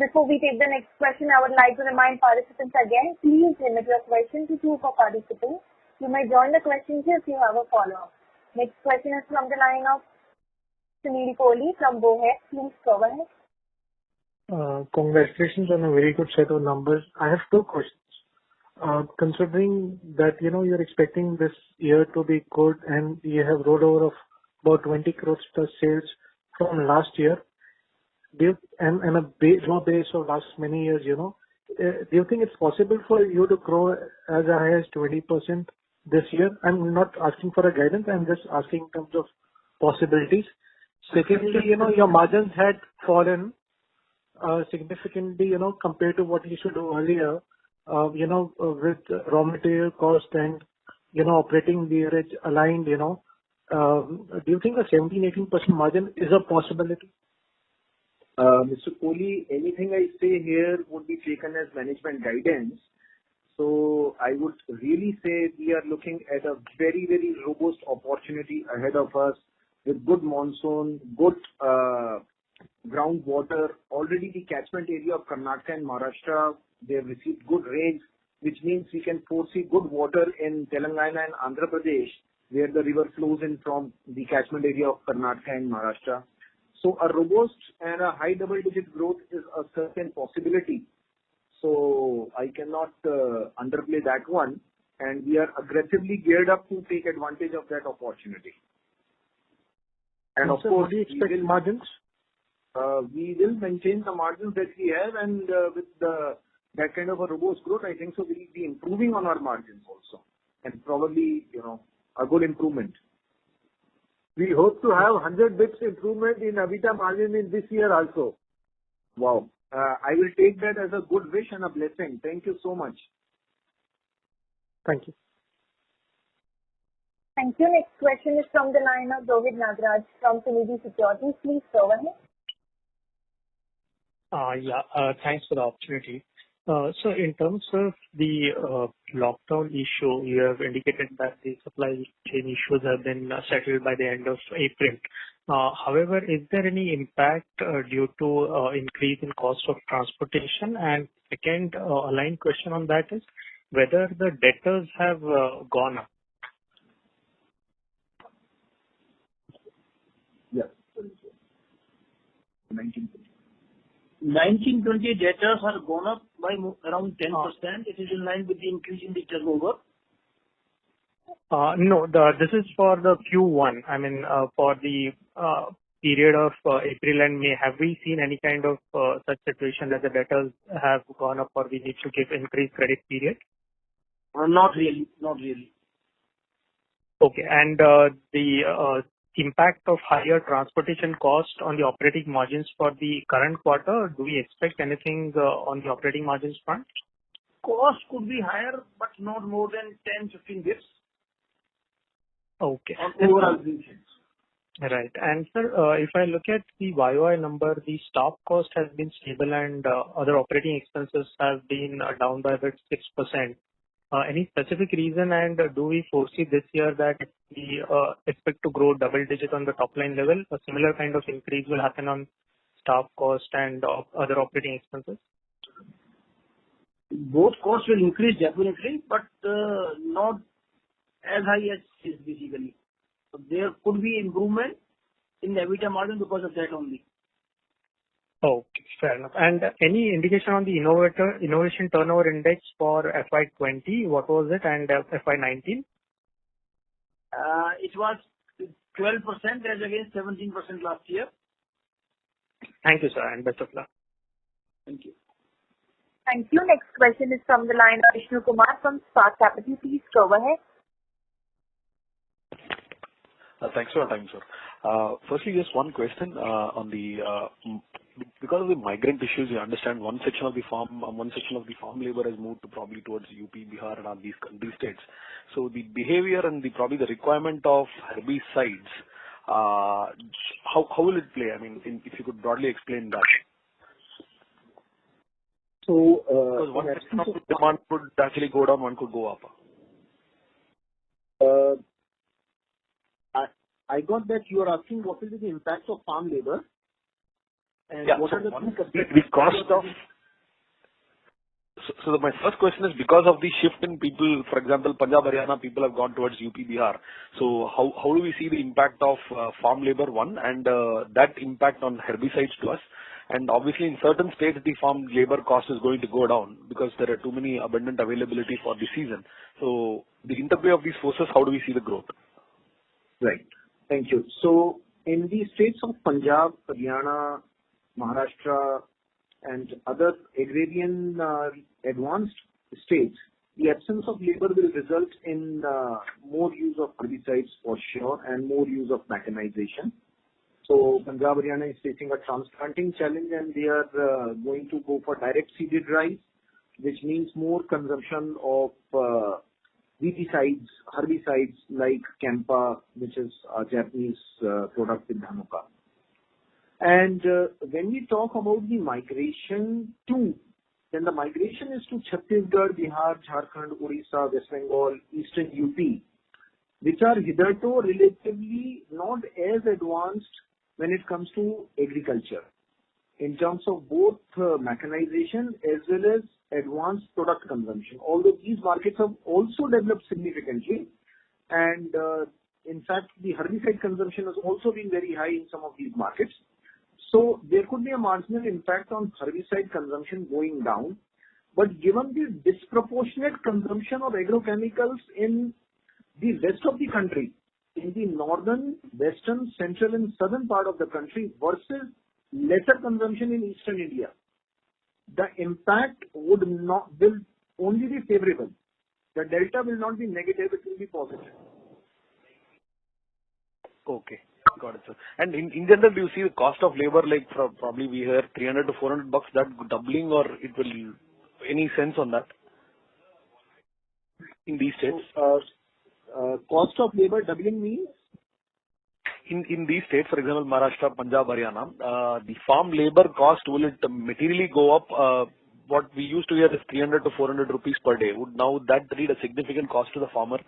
Before we take the next question, I would like to remind participants again, please limit your question to 2 per participant. You may join the question queue if you have a follow-up. Next question is from the line of Sunil Kohli from Bohet. Please go ahead. Congratulations on a very good set of numbers. I have 2 questions. Considering that, you're expecting this year to be good and you have rollover of about 20 crores plus sales from last year, and a low base of last many years, do you think it's possible for you to grow as high as 20% this year? I'm not asking for a guidance, I'm just asking in terms of possibilities. Secondly, your margins had fallen significantly, compared to what you used to do earlier. With raw material cost and, operating leverage aligned, do you think a 17-18% margin is a possibility? Mr. Kohli, anything I say here would be taken as management guidance. So I would really say we are looking at a very, very robust opportunity ahead of us with good monsoon, good groundwater. Already the catchment area of Karnataka and Maharashtra, they have received good rains, which means we can foresee good water in Telangana and Andhra Pradesh, where the river flows in from the catchment area of Karnataka and Maharashtra. So a robust and a high double-digit growth is a certain possibility. So I cannot underplay that one, and we are aggressively geared up to take advantage of that opportunity. And of course, do you expect margins? We will maintain the margins that we have, and with that kind of a robust growth, I think so we will be improving on our margins also, and probably, a good improvement. We hope to have 100 bits improvement in EBITDA margin in this year also. Wow. I will take that as a good wish and a blessing. Thank you so much. Thank you. Thank you. Next question is from the line of Rohit Nagraj from Sunidhi Securities. Please go ahead. Thanks for the opportunity. So in terms of the lockdown issue, you have indicated that the supply chain issues have been settled by the end of April. However, is there any impact due to increase in cost of transportation? And second, aligned question on that is whether the debtors have gone up. Yes. 1920 debtors are gone up by around 10%. It is in line with the increase in the turnover. No, this is for the Q1. I mean, for the period of April and May, have we seen any kind of such situation that the debtors have gone up or we need to give increased credit period? Not really. Not really. Okay. And the impact of higher transportation cost on the operating margins for the current quarter, do we expect anything on the operating margins front? Cost could be higher, but not more than 10-15 bits. Okay. On overall basis. Right. And sir, if I look at the YOI number, the staff cost has been stable and other operating expenses have been down by about 6%. Any specific reason, and do we foresee this year that we expect to grow double digit on the top line level? A similar kind of increase will happen on staff cost and other operating expenses? Both costs will increase definitely, but not as high as is basically. So there could be improvement in the EBITDA margin because of that only. Okay, fair enough. And any indication on the innovation turnover index for FY20? What was it, and FY19? It was 12% as against 17% last year. Thank you, sir, and best of luck. Thank you. Thank you. Next question is from the line of Vishnu Kumar from Spark Capital. Please go ahead. Thanks for your time, sir. Firstly, just one question on the because of the migrant issues. You understand one section of the farm labor has moved to probably towards UP, Bihar, and these country states. So the behavior and probably the requirement of herbicides, how will it play? I mean, if you could broadly explain that. So, because one section of the demand could actually go down, one could go up. I got that you are asking what will be the impact of farm labor and what are the cost of. So my first question is because of the shift in people, for example, Punjab, Haryana, people have gone towards UP, Bihar. So how do we see the impact of farm labor, one, and that impact on herbicides to us? And obviously in certain states, the farm labor cost is going to go down because there are too many abundant availability for the season. So the interplay of these forces, how do we see the growth? Right. Thank you. So in the states of Punjab, Haryana, Maharashtra, and other agrarian advanced states, the absence of labor will result in more use of herbicides for sure and more use of mechanization. So Punjab, Haryana is facing a transplanting challenge and they are going to go for direct seeded rice, which means more consumption of weedicides, herbicides like Campa, which is a Japanese product in Dhanuka. And when we talk about the migration too, then the migration is to Chhattisgarh, Bihar, Jharkhand, Orissa, West Bengal, Eastern UP, which are hitherto relatively not as advanced when it comes to agriculture in terms of both mechanization as well as advanced product consumption. Although these markets have also developed significantly, and in fact, the herbicide consumption has also been very high in some of these markets. So there could be a marginal impact on herbicide consumption going down. But given the disproportionate consumption of agrochemicals in the rest of the country, in the northern, western, central and southern part of the country versus lesser consumption in eastern India, the impact will only be favorable. The delta will not be negative, it will be positive. Okay. Got it, sir. And in general, do you see the cost of labor, like probably we hear 300 to 400 bucks, that doubling, or it will, any sense on that in these states? Cost of labor doubling means? In these states, for example, Maharashtra, Punjab, Haryana, the farm labor cost, will it materially go up? What we used to hear is 300 to 400 rupees per day. Would now that lead a significant cost to the farmer?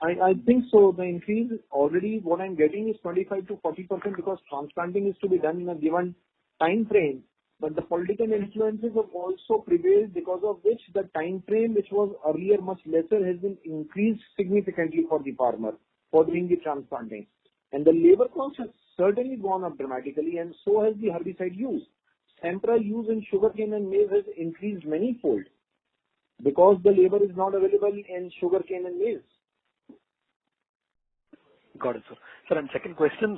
I think so. The increase already, what I'm getting is 25 to 40% because transplanting is to be done in a given time frame. But the political influences have also prevailed, because of which the time frame, which was earlier much lesser, has been increased significantly for the farmer for doing the transplanting. And the labor cost has certainly gone up dramatically, and so has the herbicide use. Sempra use in sugarcane and maize has increased many-fold because the labor is not available in sugarcane and maize. Got it, sir. Sir, and second question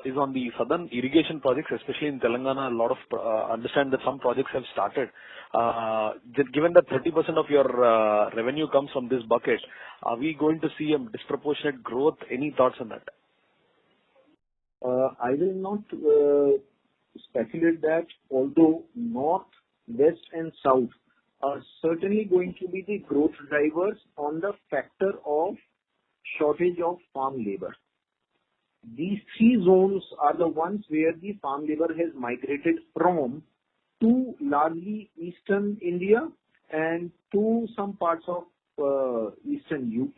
is on the southern irrigation projects, especially in Telangana. A lot of understand that some projects have started. Given that 30% of your revenue comes from this bucket, are we going to see a disproportionate growth? Any thoughts on that? I will not speculate that, although north, west and south are certainly going to be the growth drivers on the factor of shortage of farm labor. These three zones are the ones where the farm labor has migrated from to largely eastern India and to some parts of eastern UP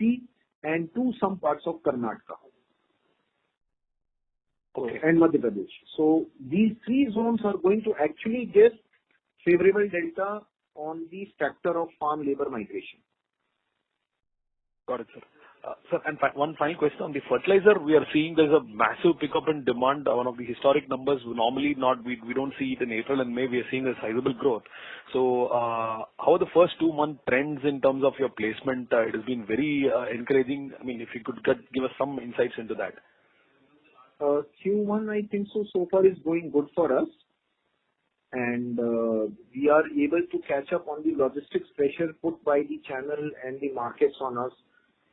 and to some parts of Karnataka. Okay. And Madhya Pradesh. So these three zones are going to actually give favorable delta on the factor of farm labor migration. Got it, sir. Sir, and one final question on the fertilizer. We are seeing there's a massive pickup in demand. One of the historic numbers, normally we don't see it in April and May. We are seeing a sizable growth. So how are the first 2 month trends in terms of your placement? It has been very encouraging. I mean, if you could give us some insights into that. Q1, I think so far is going good for us. And we are able to catch up on the logistics pressure put by the channel and the markets on us.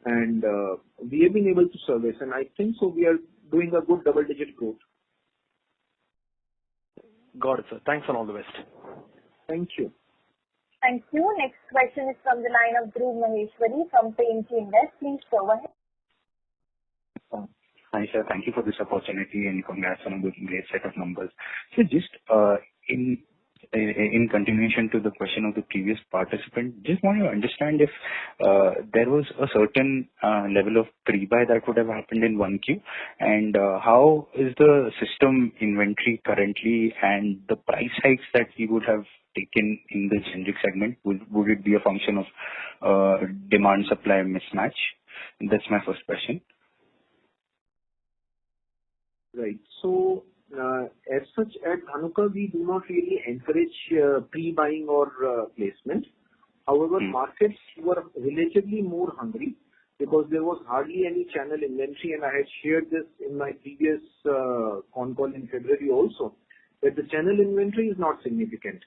And we have been able to service. And I think so we are doing a good double-digit growth. Got it, sir. Thanks and all the best. Thank you. Thank you. Next question is from the line of Dhruv Maheshwari from Premji Invest. Please go ahead. Hi, sir. Thank you for this opportunity and congrats on a great set of numbers. So just in continuation to the question of the previous participant, just want to understand if there was a certain level of pre-buy that would have happened in 1Q, and how is the system inventory currently, and the price hikes that we would have taken in the generic segment, would it be a function of demand-supply mismatch? That's my first question. Right. So, as such, at Dhanuka, we do not really encourage pre-buying or placement. However, markets were relatively more hungry because there was hardly any channel inventory, and I had shared this in my previous con call in February also, that the channel inventory is not significant.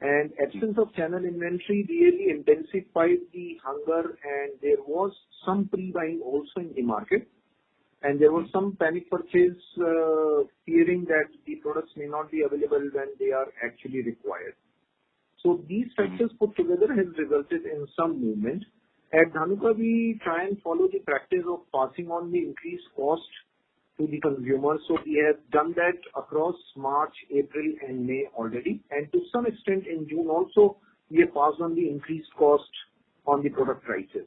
And absence of channel inventory really intensified the hunger, and there was some pre-buying also in the market. And there was some panic purchase, fearing that the products may not be available when they are actually required. So these factors put together has resulted in some movement. At Dhanuka, we try and follow the practice of passing on the increased cost to the consumer. So we have done that across March, April and May already. And to some extent in June also, we have passed on the increased cost on the product prices.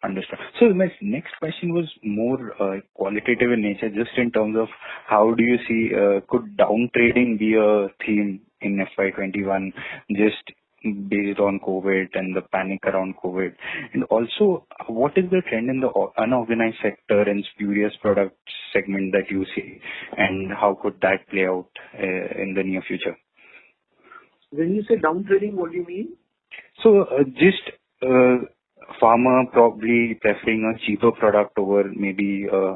Understood. So my next question was more qualitative in nature, just in terms of how do you see, could down trading be a theme in FY21, just based on COVID and the panic around COVID? And also, what is the trend in the unorganized sector and spurious product segment that you see, and how could that play out in the near future? When you say down trading, what do you mean? So just farmer probably preferring a cheaper product over maybe a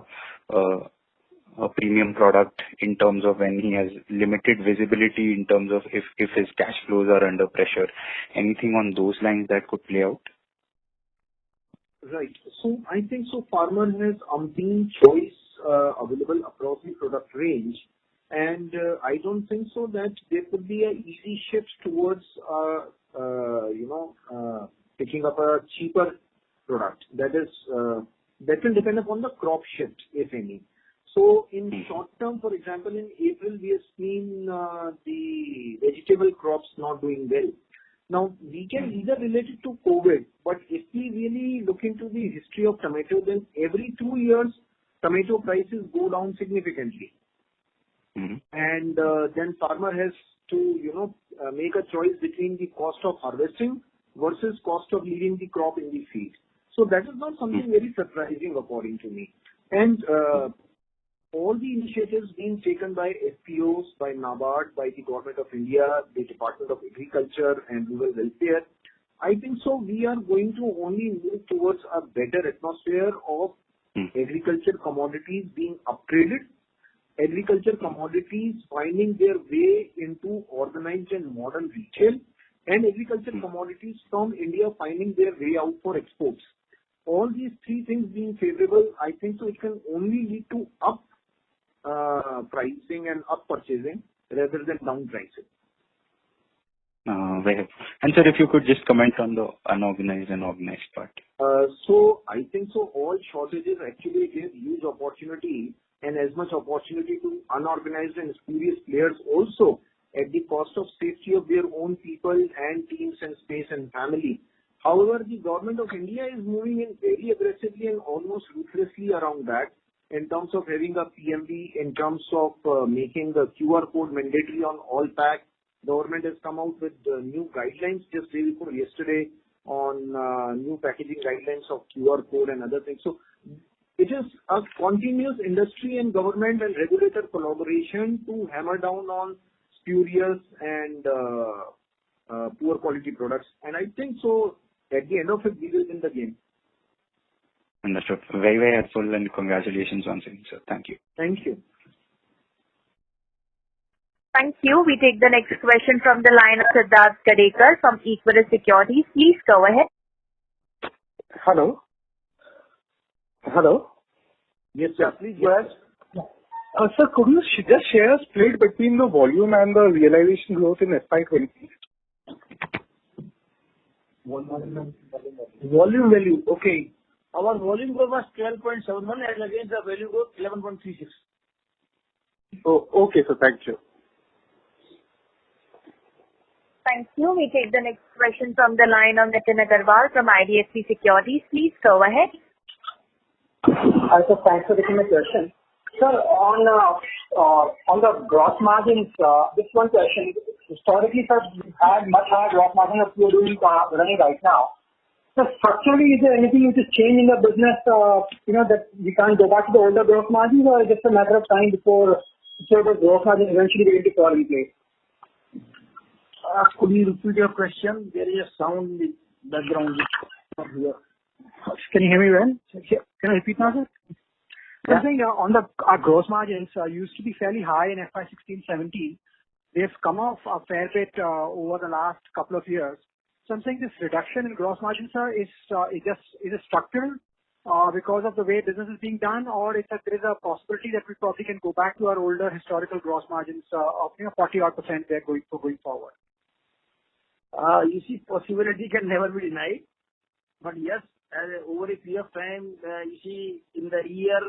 premium product, in terms of when he has limited visibility in terms of if his cash flows are under pressure. Anything on those lines that could play out? Right. So I think so farmer has umpteen choice available across the product range, and I don't think so that there could be a easy shift towards picking up a cheaper product. That will depend upon the crop shift, if any. So in short term, for example, in April we have seen the vegetable crops not doing well. Now, we can either relate it to COVID, but if we really look into the history of tomato, then every 2 years, tomato prices go down significantly. And then farmer has to, make a choice between the cost of harvesting versus cost of leaving the crop in the field. So that is not something very surprising according to me. And all the initiatives being taken by FPOs, by NABARD, by the Government of India, the Department of Agriculture and Rural Welfare, I think so we are going to only move towards a better atmosphere of agriculture commodities being upgraded, agriculture commodities finding their way into organized and modern retail, and agriculture commodities from India finding their way out for exports. All these three things being favorable, I think so it can only lead to up pricing and up purchasing rather than down pricing. Very helpful. And sir, if you could just comment on the unorganized and organized part. So I think so all shortages actually give huge opportunity and as much opportunity to unorganized and spurious players also at the cost of safety of their own people and teams and space and family. However, the Government of India is moving in very aggressively and almost ruthlessly around that, in terms of having a PMB, in terms of making the QR code mandatory on all packs. Government has come out with new guidelines just day before yesterday on new packaging guidelines of QR code and other things. So it is a continuous industry and government and regulator collaboration to hammer down on spurious and poor quality products. And I think so at the end of it, we will win the game. Understood. Very, very helpful, and congratulations once again, sir. Thank you. Thank you. Thank you. We take the next question from the line of Siddharth Gadekar from Equirus Securities. Please go ahead. Hello. Hello. Yes, sir. Please. Yes. Sir, could you just share a split between the volume and the realization growth in FY20? Volume value. Okay. Our volume growth was 12.71 and against the value growth 11.36. Oh, okay, sir. Thank you. Thank you. We take the next question from the line of Nitin Agarwal from IDFC Securities. Please go ahead. Hi, sir. Thanks for taking my question. Sir, on the gross margins, just one question. Historically, sir, we've had much higher gross margin as you're doing running right now. So structurally, is there anything which is changed in the business, that we can't go back to the older gross margins, or is it just a matter of time before the gross margin eventually begin to fall in place? Could you repeat your question? There is a sound in the background. Can you hear me well? Can I repeat now, sir? I'm saying on our gross margins used to be fairly high in FY16-17. They've come off a fair bit over the last couple of years. So I'm saying this reduction in gross margins, sir, is it structural because of the way business is being done, or there is a possibility that we probably can go back to our older historical gross margins of 40-odd% there going forward? You see, possibility can never be denied. But yes, over a period of time, you see, in the year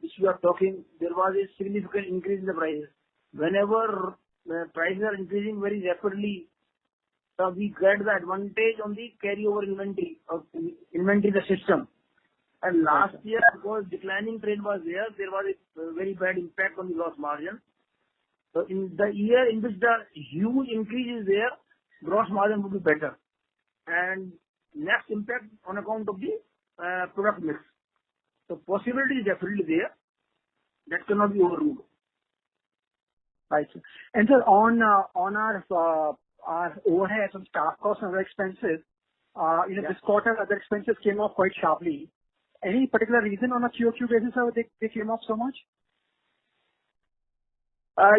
which we are talking, there was a significant increase in the prices. Whenever the prices are increasing very rapidly, we get the advantage on the carryover inventory in the system. And last year, because declining trend was there was a very bad impact on the gross margin. So in the year in which the huge increase is there, gross margin would be better. And next impact on account of the product mix. So possibility is definitely there. That cannot be overruled. Right, sir. And sir, on our overheads and staff costs and other expenses, this quarter other expenses came off quite sharply. Any particular reason on a QOQ basis how they came off so much?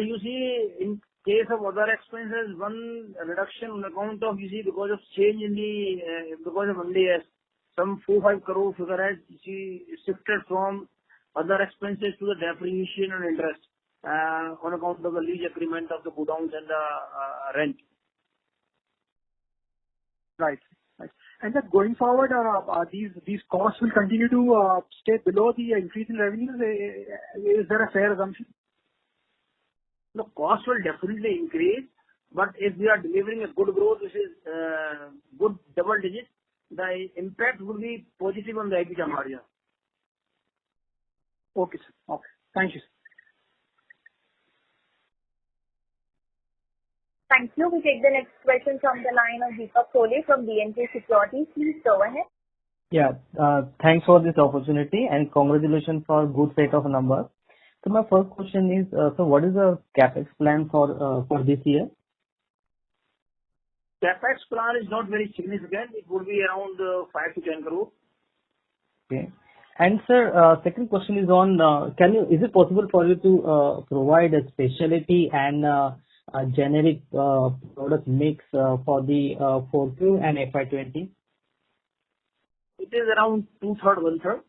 You see, in case of other expenses, one reduction on account of, because of change in because of MDS. some 4-5 crore figure has shifted from other expenses to the depreciation and interest on account of the lease agreement of the godowns and the rent. Right. And then going forward, these costs will continue to stay below the increase in revenues. Is there a fair assumption? The cost will definitely increase, but if we are delivering a good growth, which is good double digit, the impact will be positive on the EBITDA margin. Okay, sir. Okay. Thank you, sir. Thank you. We take the next question from the line of Deepak Sole from BNK Securities. Please go ahead. Yeah. Thanks for this opportunity and congratulations for good set of numbers. So my first question is, so what is the Capex plan for this year? Capex plan is not very significant. It would be around 5 to 10 crore. Okay. And sir, second question is on, is it possible for you to provide a specialty and a generic product mix for the 4Q and FY20? It is around 2/3, 1/3.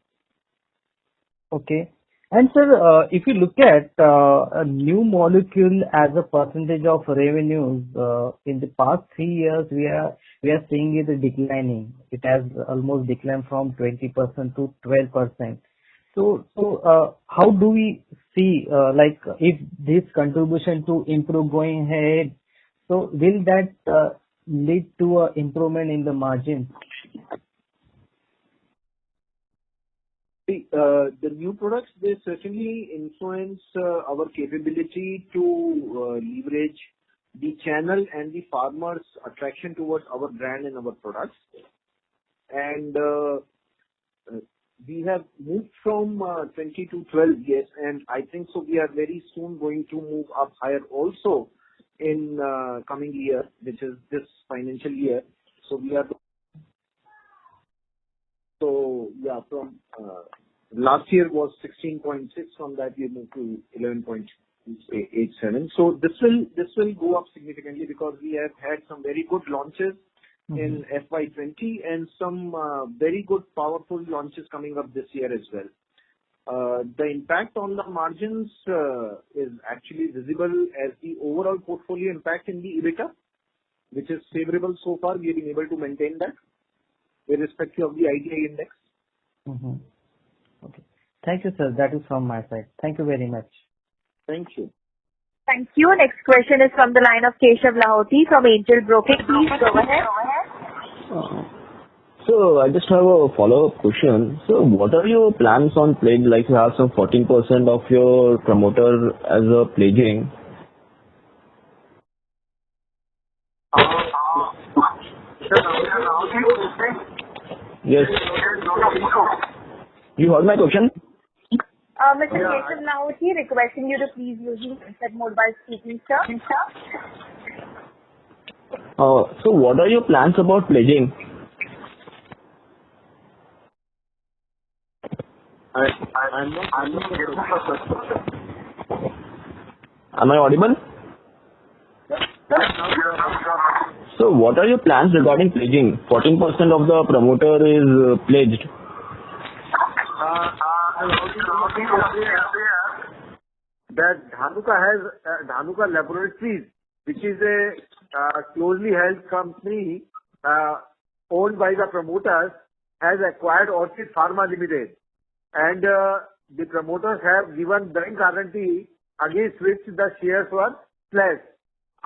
Okay. And sir, if you look at a new molecule as a percentage of revenues, in the past 3 years, we are seeing it declining. It has almost declined from 20% to 12%. So how do we see, like, if this contribution to improve going ahead, so will that lead to a improvement in the margin? The new products, they certainly influence our capability to leverage the channel and the farmers' attraction towards our brand and our products. And we have moved from 20 to 12, yes, and I think so we are very soon going to move up higher also in coming year, which is this financial year. So we are from last year was 16.6, from that we moved to 11.87. So this will go up significantly because we have had some very good launches in FY20 and some very good powerful launches coming up this year as well. The impact on the margins is actually visible as the overall portfolio impact in the EBITDA, which is favorable so far. We have been able to maintain that irrespective of the IDI index. Okay. Thank you, sir. That is from my side. Thank you very much. Thank you. Thank you. Next question is from the line of Keshav Lahoti from Angel Broking. Please go ahead. So I just have a follow-up question. So what are your plans on pledge? Like you have some 14% of your promoter as a pledging. Yes. You heard my question? Mr. Keshav Lahoti, requesting you to please use the handset mode while speaking, sir. So what are your plans about pledging? I'm not Am I audible? So what are your plans regarding pledging? 14% of the promoter is pledged. That Dhanuka has Dhanuka Laboratories, which is a closely held company owned by the promoters, has acquired Orchid Pharma Limited, and the promoters have given bank guarantee against which the shares were pledged.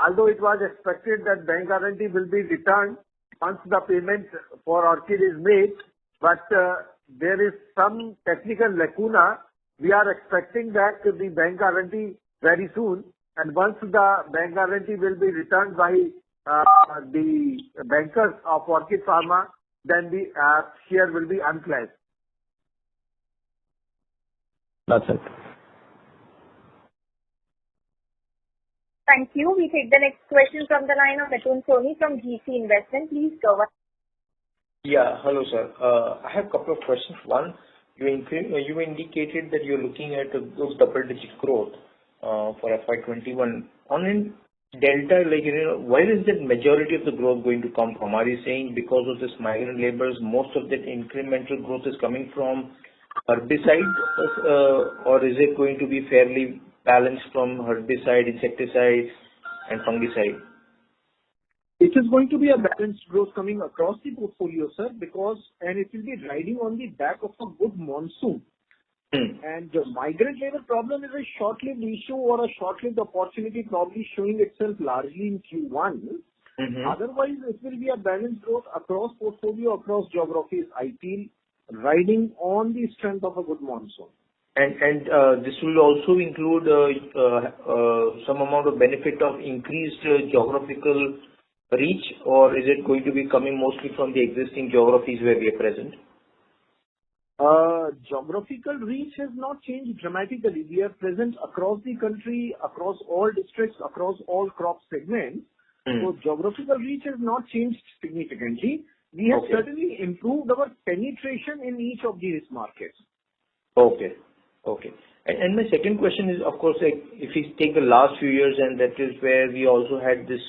Although it was expected that bank guarantee will be returned once the payment for Orchid is made, but there is some technical lacuna. We are expecting that the bank guarantee very soon, and once the bank guarantee will be returned by the bankers of Orchid Pharma, then the share will be unpledged. That's it. Thank you. We take the next question from the line of Mithun Soni from GC Investment. Please go ahead. Yeah. Hello, sir. I have a couple of questions. One, you indicated that you're looking at a good double-digit growth for FY21. On an delta, where is the majority of the growth going to come from? Are you saying because of this migrant laborers, most of that incremental growth is coming from herbicide, or is it going to be fairly balanced from herbicide, insecticide, and fungicide? It is going to be a balanced growth coming across the portfolio, sir, and it will be riding on the back of a good monsoon. And the migrant labor problem is a short-lived issue or a short-lived opportunity probably showing itself largely in Q1. Otherwise, it will be a balanced growth across portfolio, across geographies, I feel, riding on the strength of a good monsoon. And this will also include some amount of benefit of increased geographical reach, or is it going to be coming mostly from the existing geographies where we are present? Geographical reach has not changed dramatically. We are present across the country, across all districts, across all crop segments. So geographical reach has not changed significantly. We have certainly improved our penetration in each of these markets. Okay. And my second question is, of course, if we take the last few years, and that is where we also had this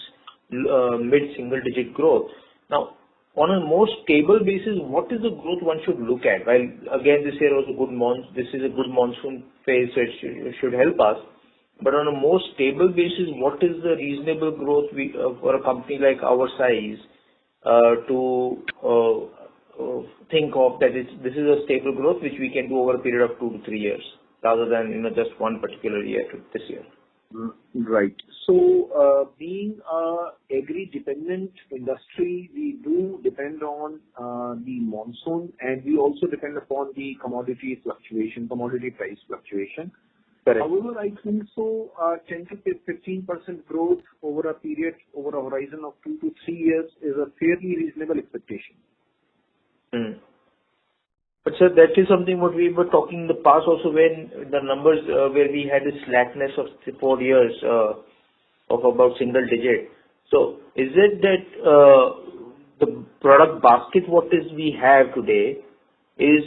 mid-single digit growth. Now, on a more stable basis, what is the growth one should look at? While again, this year was a good this is a good monsoon phase, so it should help us. But on a more stable basis, what is the reasonable growth for a company like our size to think of that this is a stable growth which we can do over a period of 2 to 3 years rather than just one particular year this year? Right. So, being a agri-dependent industry, we do depend on the monsoon, and we also depend upon the commodity price fluctuation. Correct. However, I think 10 to 15% growth over a horizon of 2 to 3 years is a fairly reasonable expectation. But sir, that is something what we were talking in the past also, when the numbers where we had a slackness of 4 years of about single digit. So is it that the product basket we have today is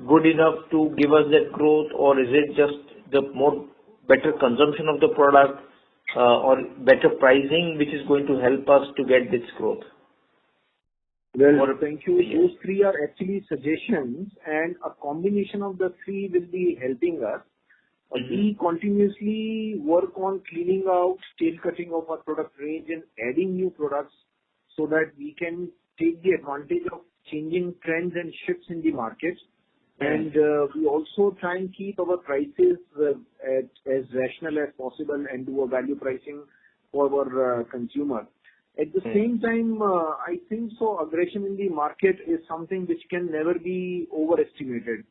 good enough to give us that growth, or is it just the better consumption of the product or better pricing which is going to help us to get this growth? Well, thank you. Those three are actually suggestions, and a combination of the three will be helping us. We continuously work on cleaning out, tail cutting of our product range and adding new products so that we can take the advantage of changing trends and shifts in the market. And we also try and keep our prices as rational as possible and do a value pricing for our consumer. At the same time, I think aggression in the market is something which can never be overestimated.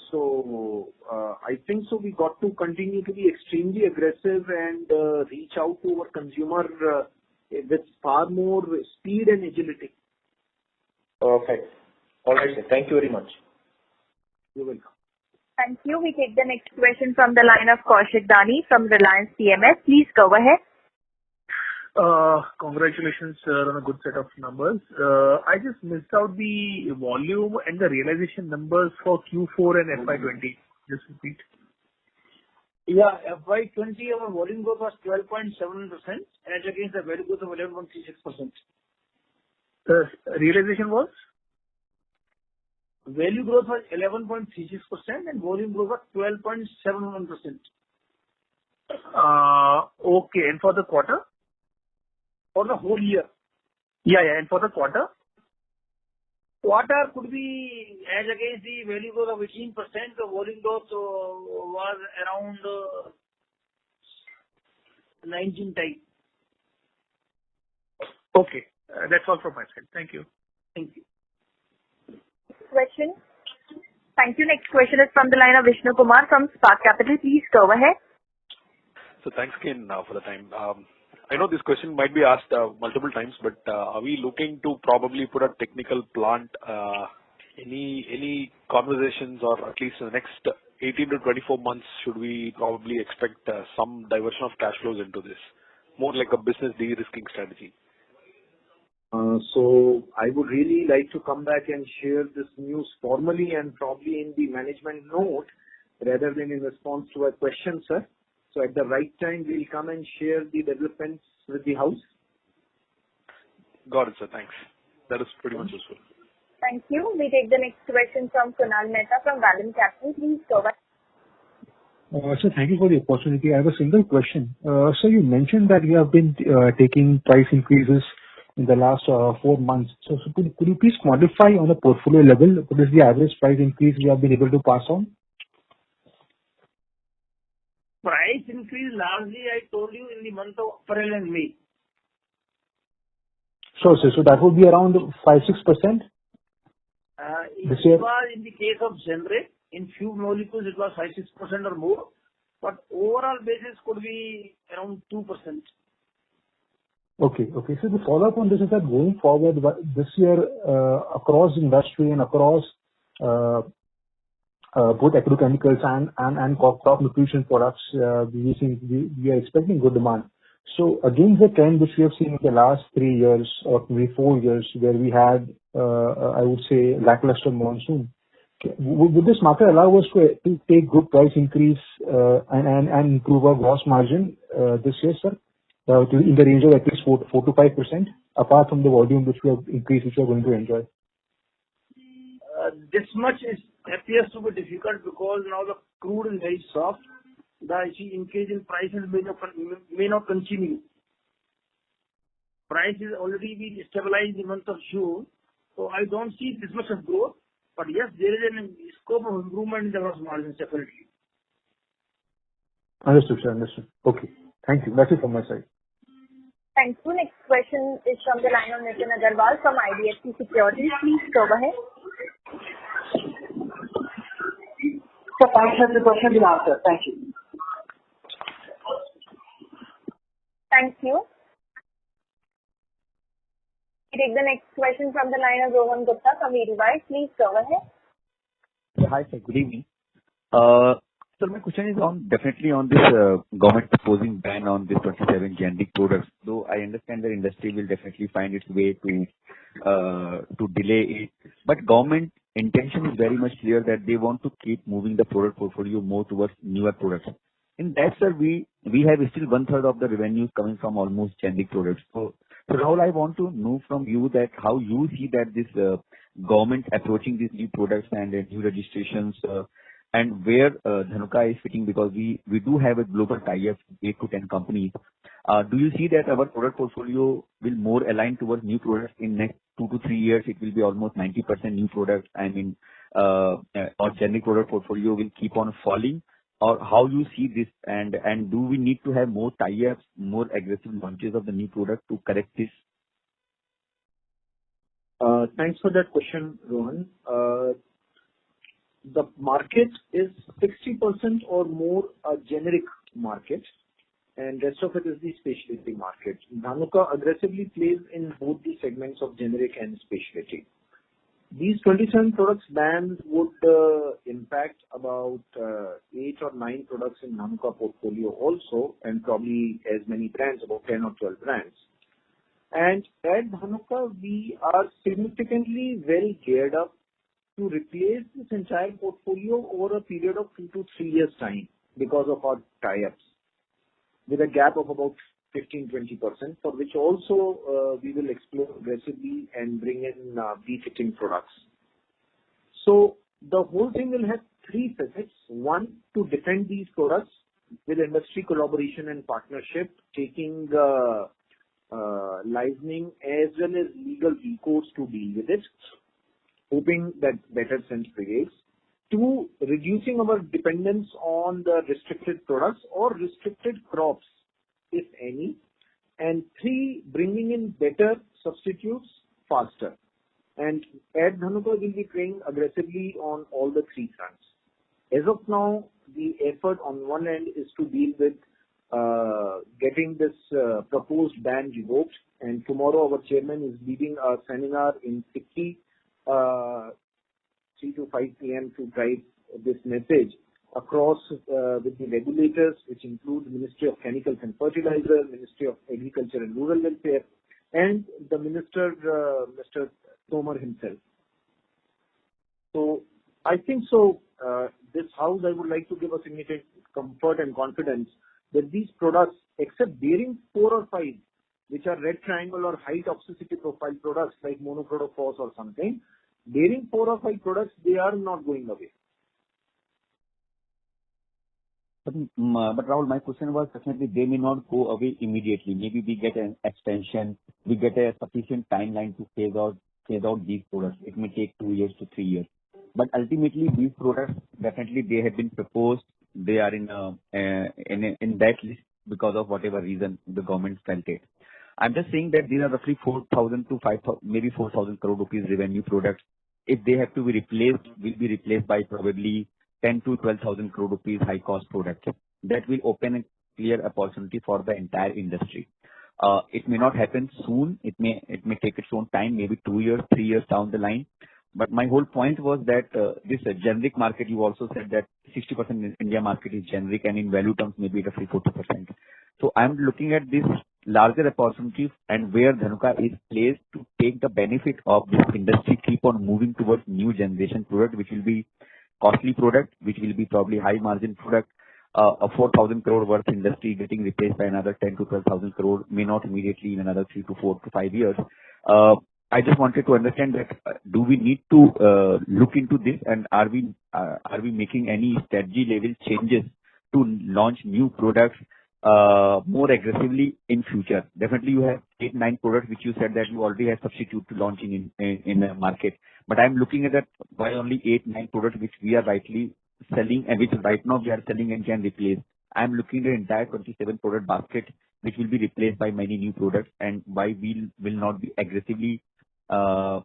So I think we got to continue to be extremely aggressive and reach out to our consumer with far more speed and agility. Perfect. All right, sir. Thank you very much. You're welcome. Thank you. We take the next question from the line of Kaushik Dani from Reliance PMS. Please go ahead. Congratulations, sir, on a good set of numbers. I just missed out the volume and the realization numbers for Q4 and FY20. Just repeat. Yeah, FY20 our volume growth was 12.7% as against the value growth of 11.36%. The realization was? Value growth was 11.36% and volume growth was 12.71%. Okay, and for the quarter? For the whole year. Yeah, and for the quarter? Quarter could be as against the value growth of 18%, the volume growth was around 19 type. Okay, that's all from my side. Thank you. Thank you. Question. Thank you. Next question is from the line of Vishnu Kumar from Spark Capital. Please go ahead. So thanks again for the time. I know this question might be asked multiple times, but are we looking to probably put a technical plant? Any conversations, or at least in the next 18 to 24 months, should we probably expect some diversion of cash flows into this? More like a business de-risking strategy. So I would really like to come back and share this news formally and probably in the management note rather than in response to a question, sir. So at the right time, we'll come and share the developments with the house. Got it, sir. Thanks. That is pretty much useful. Thank you. We take the next question from Kunal Mehta from Vallum Capital. Please go ahead. Sir, thank you for the opportunity. I have a single question. So you mentioned that you have been taking price increases in the last 4 months. So could you please quantify on a portfolio level what is the average price increase you have been able to pass on? Price increase largely I told you in the month of April and May. Sure, sir. So that would be around 5-6%? This year? It was in the case of generic. In few molecules, it was 5-6% or more. But overall basis could be around 2%. Okay. So the follow-up on this is that going forward, this year, across industry and across both agrochemicals and crop nutrition products, we are expecting good demand. So against the trend which we have seen in the last 3 years or maybe 4 years, where we had, I would say, lackluster monsoon, would this market allow us to take good price increase and improve our gross margin this year, sir? In the range of at least 4-5%, apart from the volume which we have increased, which we are going to enjoy? This much appears to be difficult because now the crude is very soft. The increase in prices may not continue. Price is already been stabilized in the month of June, so I don't see this much of growth. But yes, there is a scope of improvement in the gross margins definitely. Understood, sir. Understood. Okay. Thank you. That's it from my side. Thank you. Next question is from the line of Nitin Agarwal from IDFC Securities. Please go ahead. So thanks for the question and answer. Thank you. Thank you. We take the next question from the line of Rohan Gupta from Edelweiss. Please go ahead. Hi, sir. Good evening. So my question is definitely on this government proposing ban on this 27 generic products. Though I understand the industry will definitely find its way to delay it, but government intention is very much clear that they want to keep moving the product portfolio more towards newer products. In that, sir, we have still 1/3 of the revenues coming from almost generic products. So Rahul, I want to know from you that how you see that this government approaching these new products and new registrations, and where Dhanuka is fitting, because we do have a global tie-up, 8 to 10 companies. Do you see that our product portfolio will more align towards new products in next 2 to 3 years? It will be almost 90% new products. I mean, our generic product portfolio will keep on falling, or how you see this, and do we need to have more tie-ups, more aggressive launches of the new product to correct this? Thanks for that question, Rohan. The market is 60% or more a generic market, and rest of it is the specialty market. Dhanuka aggressively plays in both the segments of generic and specialty. These 27 products banned would impact about 8 or 9 products in Dhanuka portfolio also, and probably as many brands, about 10 or 12 brands. And at Dhanuka, we are significantly well geared up to replace this entire portfolio over a period of 2 to 3 years' time because of our tie-ups, with a gap of about 15-20%, for which also we will explore aggressively and bring in befitting products. So the whole thing will have 3 facets. One, to defend these products with industry collaboration and partnership, taking licensing as well as legal recourse to deal with it, hoping that better sense prevails. 2, reducing our dependence on the restricted products or restricted crops, if any. And 3, bringing in better substitutes faster. And at Dhanuka, we'll be playing aggressively on all the 3 fronts. As of now, the effort on one end is to deal with getting this proposed ban revoked. And tomorrow, our chairman is leading a seminar in Sikki, 3 to 5 p.m. to drive this message across with the regulators, which include Ministry of Chemicals and Fertilizer, Ministry of Agriculture and Rural Welfare, and the Minister, Mr. Tomar himself. So I think so. This house, I would like to give a significant comfort and confidence that these products, except bearing 4 or 5, which are red triangle or high toxicity profile products like monocrotophos or something, bearing 4 or 5 products, they are not going away. But Rahul, my question was definitely they may not go away immediately. Maybe we get an extension, we get a sufficient timeline to phase out these products. It may take 2 years to 3 years. But ultimately, these products definitely they have been proposed. They are in that list because of whatever reason the government felt it. I'm just saying that these are roughly 4,000 to 5,000, maybe 4,000 crore rupees revenue products. If they have to be replaced, will be replaced by probably 10 to 12,000 crore rupees high cost products. That will open a clear opportunity for the entire industry. It may not happen soon. It may take its own time, maybe 2 years, 3 years down the line. But my whole point was that this generic market, you also said that 60% in India market is generic, and in value terms maybe it is 40%. So I'm looking at this larger opportunity and where Dhanuka is placed to take the benefit of this industry, keep on moving towards new generation product, which will be costly product, which will be probably high margin product. A 4,000 crore worth industry getting replaced by another 10 to 12,000 crore may not immediately in another 3 to 4 to 5 years. I just wanted to understand that do we need to look into this, and are we making any strategy level changes to launch new products more aggressively in future? Definitely you have 8-9 products which you said that you already have substitute to launching in the market. But I'm looking at that why only 8-9 products which we are rightly selling and which right now we are selling and can replace. I'm looking at the entire 27 product basket which will be replaced by many new products, and why we will not be aggressively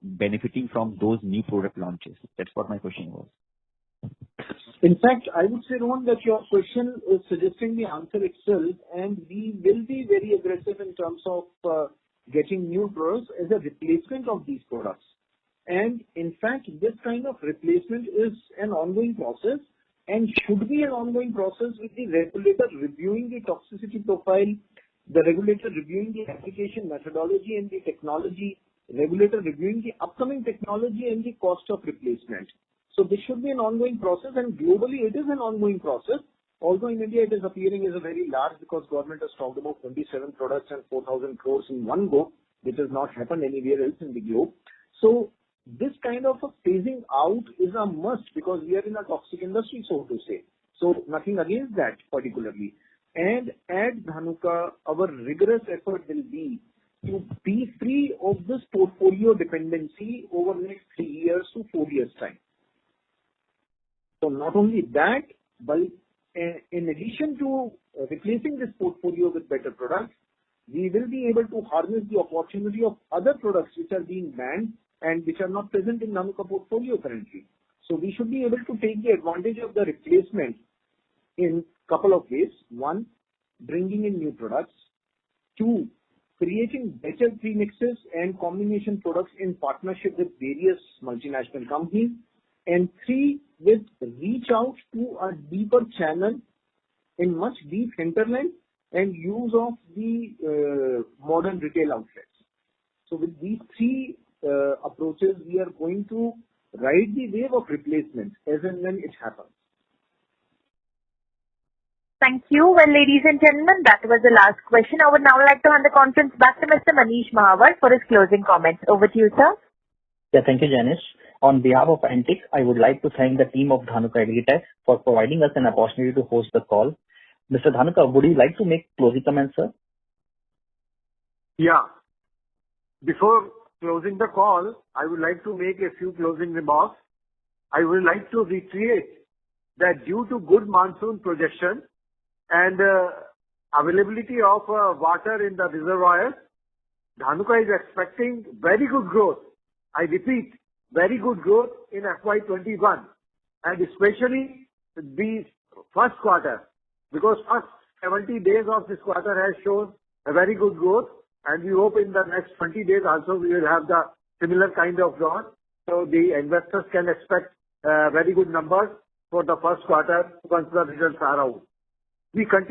benefiting from those new product launches. That's what my question was. In fact, I would say, Rohan, that your question is suggesting the answer itself, and we will be very aggressive in terms of getting new products as a replacement of these products. And in fact, this kind of replacement is an ongoing process and should be an ongoing process with the regulator reviewing the toxicity profile, the regulator reviewing the application methodology and the technology, regulator reviewing the upcoming technology and the cost of replacement. So this should be an ongoing process, and globally it is an ongoing process. Although in India it is appearing as a very large because government has talked about 27 products and 4,000 crores in one go, which has not happened anywhere else in the globe. So this kind of a phasing out is a must because we are in a toxic industry, so to say. So nothing against that particularly. And at Dhanuka, our rigorous effort will be to be free of this portfolio dependency over the next 3 years to 4 years time. So not only that, but in addition to replacing this portfolio with better products, we will be able to harness the opportunity of other products which are being banned and which are not present in Dhanuka portfolio currently. So we should be able to take the advantage of the replacement in couple of ways. One, bringing in new products. Two, creating better premixes and combination products in partnership with various multinational companies. And three, with reach out to a deeper channel in much deep hinterland and use of the modern retail outlets. So with these three approaches, we are going to ride the wave of replacement as and when it happens. Thank you. Well, ladies and gentlemen, that was the last question. I would now like to hand the conference back to Mr. Manish Mahawar for his closing comments. Over to you, sir. Yeah, thank you, Janice. On behalf of Antique, I would like to thank the team of Dhanuka Agritech for providing us an opportunity to host the call. Mr. Dhanuka, would you like to make closing comments, sir? Yeah. Before closing the call, I would like to make a few closing remarks. I would like to reiterate that due to good monsoon projection and availability of water in the reservoirs, Dhanuka is expecting very good growth. I repeat, very good growth in FY21, and especially the first quarter, because first 70 days of this quarter has shown a very good growth, and we hope in the next 20 days also we will have the similar kind of growth. So the investors can expect very good numbers for the first quarter once the results are out. We continue